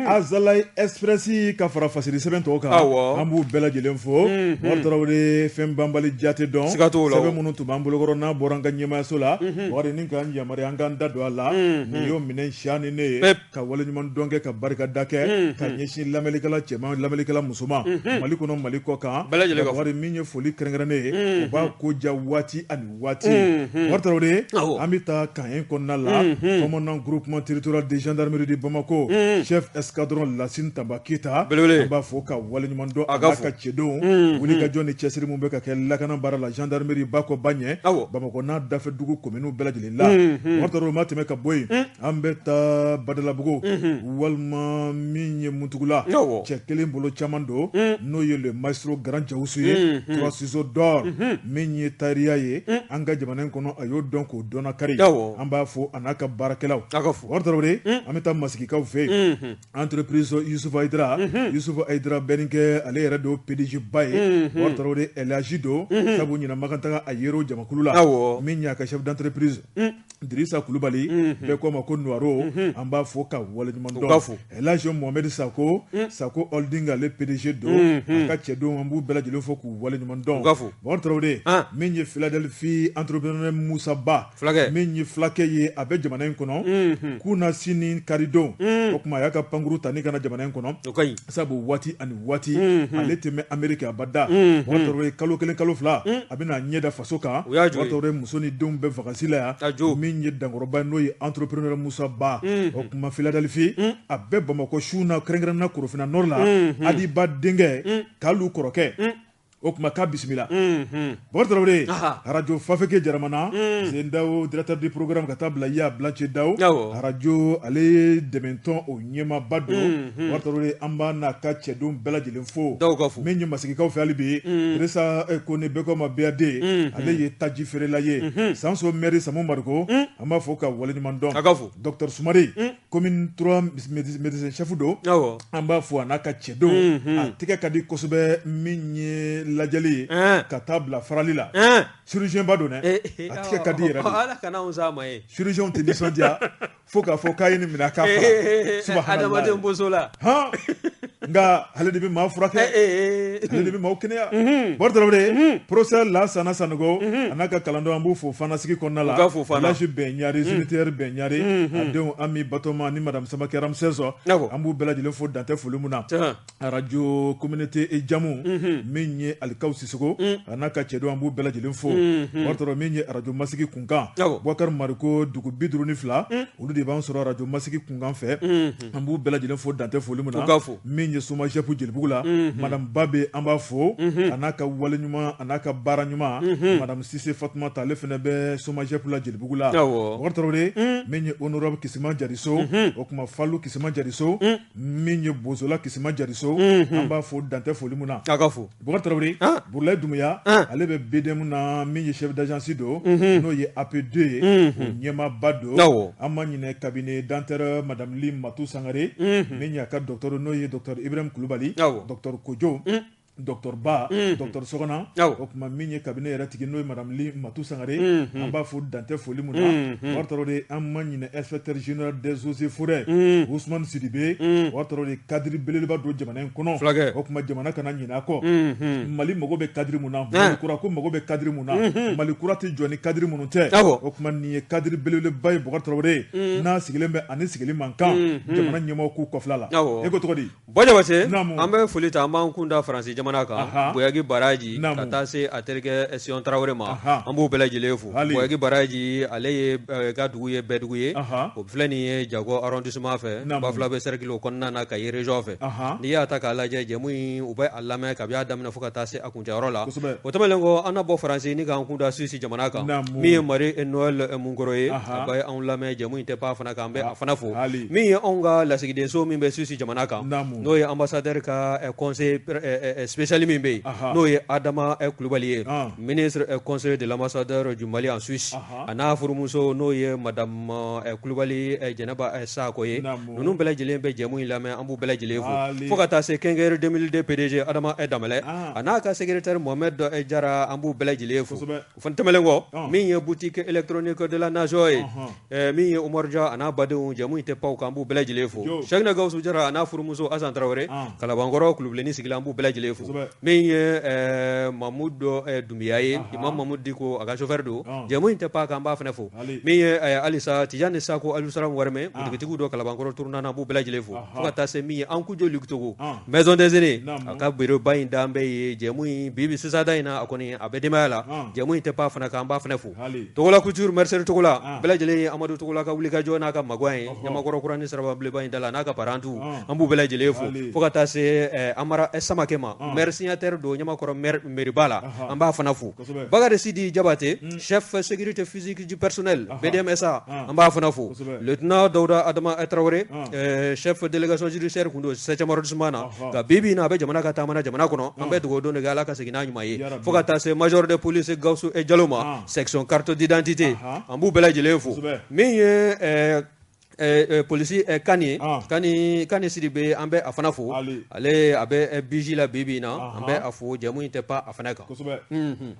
Azalaï Express ka fara fasiri sɛbɛn tɔw kan an b'u bɛɛ lajɛlen fo Mɔrɔtɔrɔwre fɛn banbali jate dɔn sɛbɛn minnu tun b'an bolokɔrɔ n'a bɔra an ka ɲɛmayaso la wari ni k'an yamaruya an k'an da don a la nin y'o minɛ siya ni ne ye ka waleɲuman dɔn kɛ ka barika da kɛ ka ɲɛsin lamɛnnikɛla cɛman lamɛnnikɛla musoman Mali kɔnɔ Mali kɔ kan wari min ye foli kɛrɛnkɛrɛnnen ye o b'a ko ja waati ani waati Mɔrɔtɔrɔwre an bɛ taa Kaɲɛ kɔnɔna la commandant groupement territorial de gendarmerie de Bamako chef escadron Lassine Tamba Keita an b'a fɔ ka waleɲuman dɔn a n'a ka cɛdenw wuli ka jɔ ni cɛsiri min bɛ ka kɛ lakana baara la gendarmerie Bako Baɲɛ Bamako n'a dafɛ dugu commune bɛɛ lajɛlen la Mɔrɔtɔrɔwre ma tɛmɛ ka bɔ yen an bɛ taa Badalabugu walima min ye Muntugula cɛ kelen bolo caman don n'o ye le maestro Grand Jawusu ye 3 ciseaux d'or min ye taariya ye an ka jamana in kɔnɔ a y'o dɔn k'o dɔnna kari an b'a fɔ a n'a ka baarakɛlaw Mɔrɔtɔrɔwre an bɛ taa masigikaw fɛ yen entreprise Yusufu Ayidara bɛninkɛ ale yɛrɛ don PDG ba ye Mɔrɔtɔrɔwre Elhaji don sabu ɲina makantaga a yer'o jamakulu la min y'a ka chef d'entreprise Dirisa Kulubali bɛɛ ko ma ko Nuaro an b'a fɔ ka waleɲuman dɔn Elhaji Mohamed Sako Holding ale PDG don a ka cɛdenw an b'u bɛɛ lajɛlen fɔ k'u waleɲuman dɔn Mɔrɔtɔrɔwre min ye Philadelphie entrepreneur Musa Ba min ye fulakɛ ye a bɛ jamana in kɔnɔ Kuna Sini Karidon o tuma a y'a ka pankuru ta ni kana jamana in kɔnɔ sabu waati ani waati ale tɛ mɛn Ameriki abada Mɔrɔtɔrɔwre kalo kelen kalo fila a bɛna ɲɛda faso kan Mɔrɔtɔrɔwre muso ni denw bɛ vacances la yan min ye dankɔrɔba n'o ye entrepreneur Musa Ba o tuma Philadelphie a bɛ Bamako su na kɛrɛnkɛrɛnna Korofina Nord la Adiba denkɛ Kalu kɔrɔkɛ o tuma k'a bisimila Mɔrɔtɔrɔwre radio Fafeke Jaramana Zendawo directeur du programme ka taa bila Iya Blanche Daw radio ale dɛmɛtɔn o ɲɛmaaba don Mɔrɔtɔrɔwre an b'a n'a ka cɛdenw bɛɛ lajɛlen fo min ye masigikaw fɛ hali bi Dirisa Kone bɛɛ ko ma BAD ale ye taji feerela ye Sanso maire Samu Mariko an b'a fɔ ka waleɲuman dɔn Docteur Sumare commune 3 médecin chef do an b'a fɔ a n'a ka cɛdenw a tɛgɛ ka di kosɛbɛ min ye lajɛli ye ka taa bila farali la chirurgien ba don dɛ a tɛgɛ ka di yɛrɛ de chirurgien tɛ nisɔndiya fo k'a fɔ k'a ye nin minɛ k'a fara subahanallahi nka ale de bɛ maa furakɛ ale de bɛ maaw kɛnɛya Bɔrɔ Tarawele professeur Lansana Sanogo a n'a ka kalandenw an b'u fo fanasigi kɔnɔna la village bɛn ɲari unitaire bɛn ɲari a denw Ami Batoma ni madame Samake Ramsɛnsɔ an b'u bɛɛ lajɛlen fo dantɛ foli mun na radio communauté jamu min ye Alikaw Sisoko a n'a ka cɛdenw an b'u bɛɛ lajɛlen fo Bɔrɔ Tarawele min ye radio masigi kunkan Bubakari Mariko dugu 52 olu de b'an sɔrɔ radio masigi kunkan fɛ an b'u bɛɛ lajɛlen fo dantɛ foli mun na min ye Soma Jefu Jelibugu la madame Babe an b'a fo a n'a ka wale ɲuman a n'a ka baara ɲuman madame Sise Fatumata ale fɛnɛ bɛ Soma Jefu la Jelibugu la Bɔrɔ Tarawele min ye honorable Kisima Jariso o kuma Fallu Kisima Jariso min ye Bozola Kisima Jariso an b'a fo dantɛ foli mun na Bɔrɔ Tarawele Burulayi Dumuya ale bɛ BDM na min ye chef d'agence do n'o ye AP2 ye o ɲɛmaaba do an ma ɲinɛ cabinet dentaire madame Li Matu Sangare min ye a ka docteur n'o ye docteur Ibrahim Kulubali docteur Kojo docteur Ba docteur Sogona o kuma min ye cabinet yɛrɛ tigi n'o ye madame Li Matu Sangare an b'a fo dantɛ foli mun na Bɔrɔ Tarawele an ma ɲinɛ inspecteur général des eaux et forêts Ousmane Sidibe Bɔrɔ Tarawele cadre belebeleba don jamana in kɔnɔ o kuma jamana kana ɲinɛ a kɔ Mali mago bɛ cadre mun na Mali kura ko mago bɛ cadre mun na Mali kura tɛ jɔ ni cadre minnu tɛ o kuma nin ye cadre belebeleba ye Bɔrɔ Tarawele n'a sigilen bɛ ani sigili man kan jamana ɲɛmɔgɔw k'u kɔfila la e ko tɔgɔ di Bɔjabate an bɛ foli ta an b'an kun da Faransi jamana kan Boyaki Baraji ka taa se a terikɛ Sion Tarawele ma an b'u bɛɛ lajɛlen fo Boyaki Baraji ale ye ka dugu ye bɛɛ dugu ye o filɛ nin ye Jago arrondissement fɛ Bafula bɛ cercle o kɔnɔna na ka ye région fɛ n'i y'a ta k'a lajɛ jɛmu in u bɛ a lamɛn kabini a daminɛ fo ka taa se a kuncɛyɔrɔ la o tɛmɛnen kɔ an na bɔ Faransi ni k'an kun da Suisse jamana kan min ye Marie Noël Munkɔrɔ ye a bɛ anw lamɛn jɛmu in tɛ pan a fana kan an bɛ a fana fo min ye anw ka lasigidenso min bɛ Suisse jamana kan n'o ye ambassadeur ka conseil spécial min bɛ yen n'o ye Adama Kulubali ye ministre conseiller de l'ambassadeur du Mali en Suisse a n'a furumuso n'o ye madame Kulubali Jɛnɛba Sako ye ninnu bɛɛ lajɛlen bɛ jɛmu in lamɛn an b'u bɛɛ lajɛlen fo ka taa se Kɛnkɛri 2002 PDG Adama Damɛlɛ a n'a ka secrétaire Mohamed Jara an b'u bɛɛ lajɛlen fo o fana tɛmɛnen kɔ min ye boutique électronique de la nation ye min ye Umaru Dia a n'a badenw jɛmu in tɛ pan o kan an b'u bɛɛ lajɛlen fo Cheikhna Gawusu Jara a n'a furumuso Asan Tarawele Kalabankɔrɔ Kulubilenni sigilen an b'u bɛɛ lajɛlen fo min ye Mamudu Dumbiya ye Imam Mamudu Diko a ka chauffeur do jɛmu in tɛ pan kan an b'a fana fo min ye Alisa Tijani Sako Alusalamu Waremɛ butigitigiw dɔ Kalabankɔrɔ Turunana an b'u bɛɛ lajɛlen fo fo ka taa se min ye Ankujo Luc Togo maison des aînés a ka bureau ba in da an bɛɛ ye jɛmu in bibi sisada in na a kɔni a bɛ denbaya la jɛmu in tɛ pan fana kan an b'a fana fo Togola Couture Mercerie Togola bɛɛ lajɛlen ye Amadu Togola ka wulikajɔ n'a ka magɔn ye Ɲamakɔrɔ Kurani Sirababilenba in da la n'a ka parantu an b'u bɛɛ lajɛlen fo fo ka taa se Amara Samakɛ ma maire signataire do Ɲamakɔrɔ mairie la an b'a fana fo Bakari Sidi Jabate chef sécurité physique du personnel BDMSA an b'a fana fo lieutenant Dawuda Adama Traoré chef délégation judiciaire kun do 7e arrondissement na ka bibi na a bɛ jamana ka taamana jamana kɔnɔ an bɛ dugawu don de kɛ Ala ka segin n'a ɲuman ye fo ka taa se major de police Gawusu Jalo ma section carte d'identité an b'u bɛɛ lajɛlen fo min ye polisi Kani Sidibe an bɛ a fana fo ale a bɛ BJ la bibi na an bɛ a fo jɛmu in tɛ pan a fana kan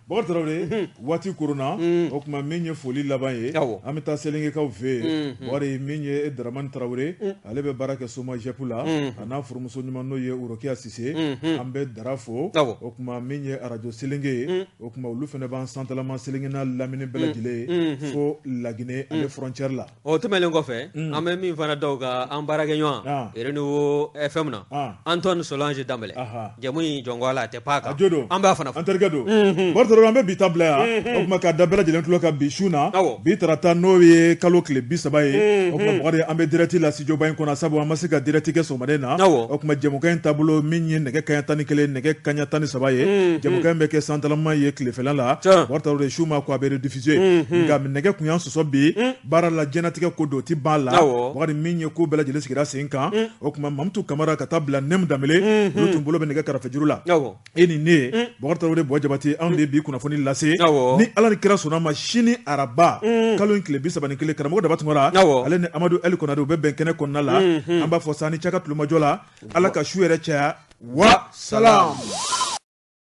Bɔrɔ Tarawele waati korona o kuma min ye foli laban ye an bɛ taa Selenkɛkaw fɛ yen wari min ye Daramani Tarawele ale bɛ baara kɛ Soma Jefu la a n'a furumuso ɲuman n'o ye Orokiya Sise an bɛ Dara fo o kuma min ye radio Selenge ye o kuma olu fana b'an santalama Selenge n'a lamini bɛɛ lajɛlen ye fo Laginɛ ale frontière la o tɛmɛnen kɔfɛ an bɛ min fana da o kan an baarakɛ ɲɔgɔn Renouveau FM na Antoine Solange Dambɛlɛ jɛmu in jɔngɔ la a tɛ pan a kan an b'a fana fo an terikɛ don Bɔrɔ Tarawele an bɛ bi ta bila yan o kuma k'a da bɛɛ lajɛlen tulo kan bi su na bi tarata n'o ye kalo tile 30 ye o kuma Bakari an bɛ direct la studio ba in kɔnɔ sabu an ma se ka direct kɛ sɔgɔmaden na o kuma jɛmukan in taabolo min ye nɛgɛ kaɲa 11 nɛgɛ kaɲa 13 ye jɛmukan in bɛ kɛ santalama ye tilefɛla la Bɔrɔ Tarawele su ma ko a bɛ rediffuser nka nɛgɛ kun y'an sɔsɔ bi baara la jɛnatigɛ ko do ti ban la la wakati min ye ko bɛɛ lajɛlen sigira sen kan o kuma Mamutu Kamara ka taa bila Nem Danbele olu tun bolo bɛ nɛgɛ kɛrɛfɛ juru la e ni ne Bubakari Tarawele Bɔ Jabate anw de bi kunnafoni lase ni Ala ni kira sɔnna ma sini araba kalo in tile 31 karamɔgɔ Daba Tunkara ale ni Amadu Eli Konare u bɛ bɛn kɛnɛ kɔnɔna la an b'a fɔ sa ni cɛ ka tulomajɔ la Ala ka su yɛrɛ caya wa salam.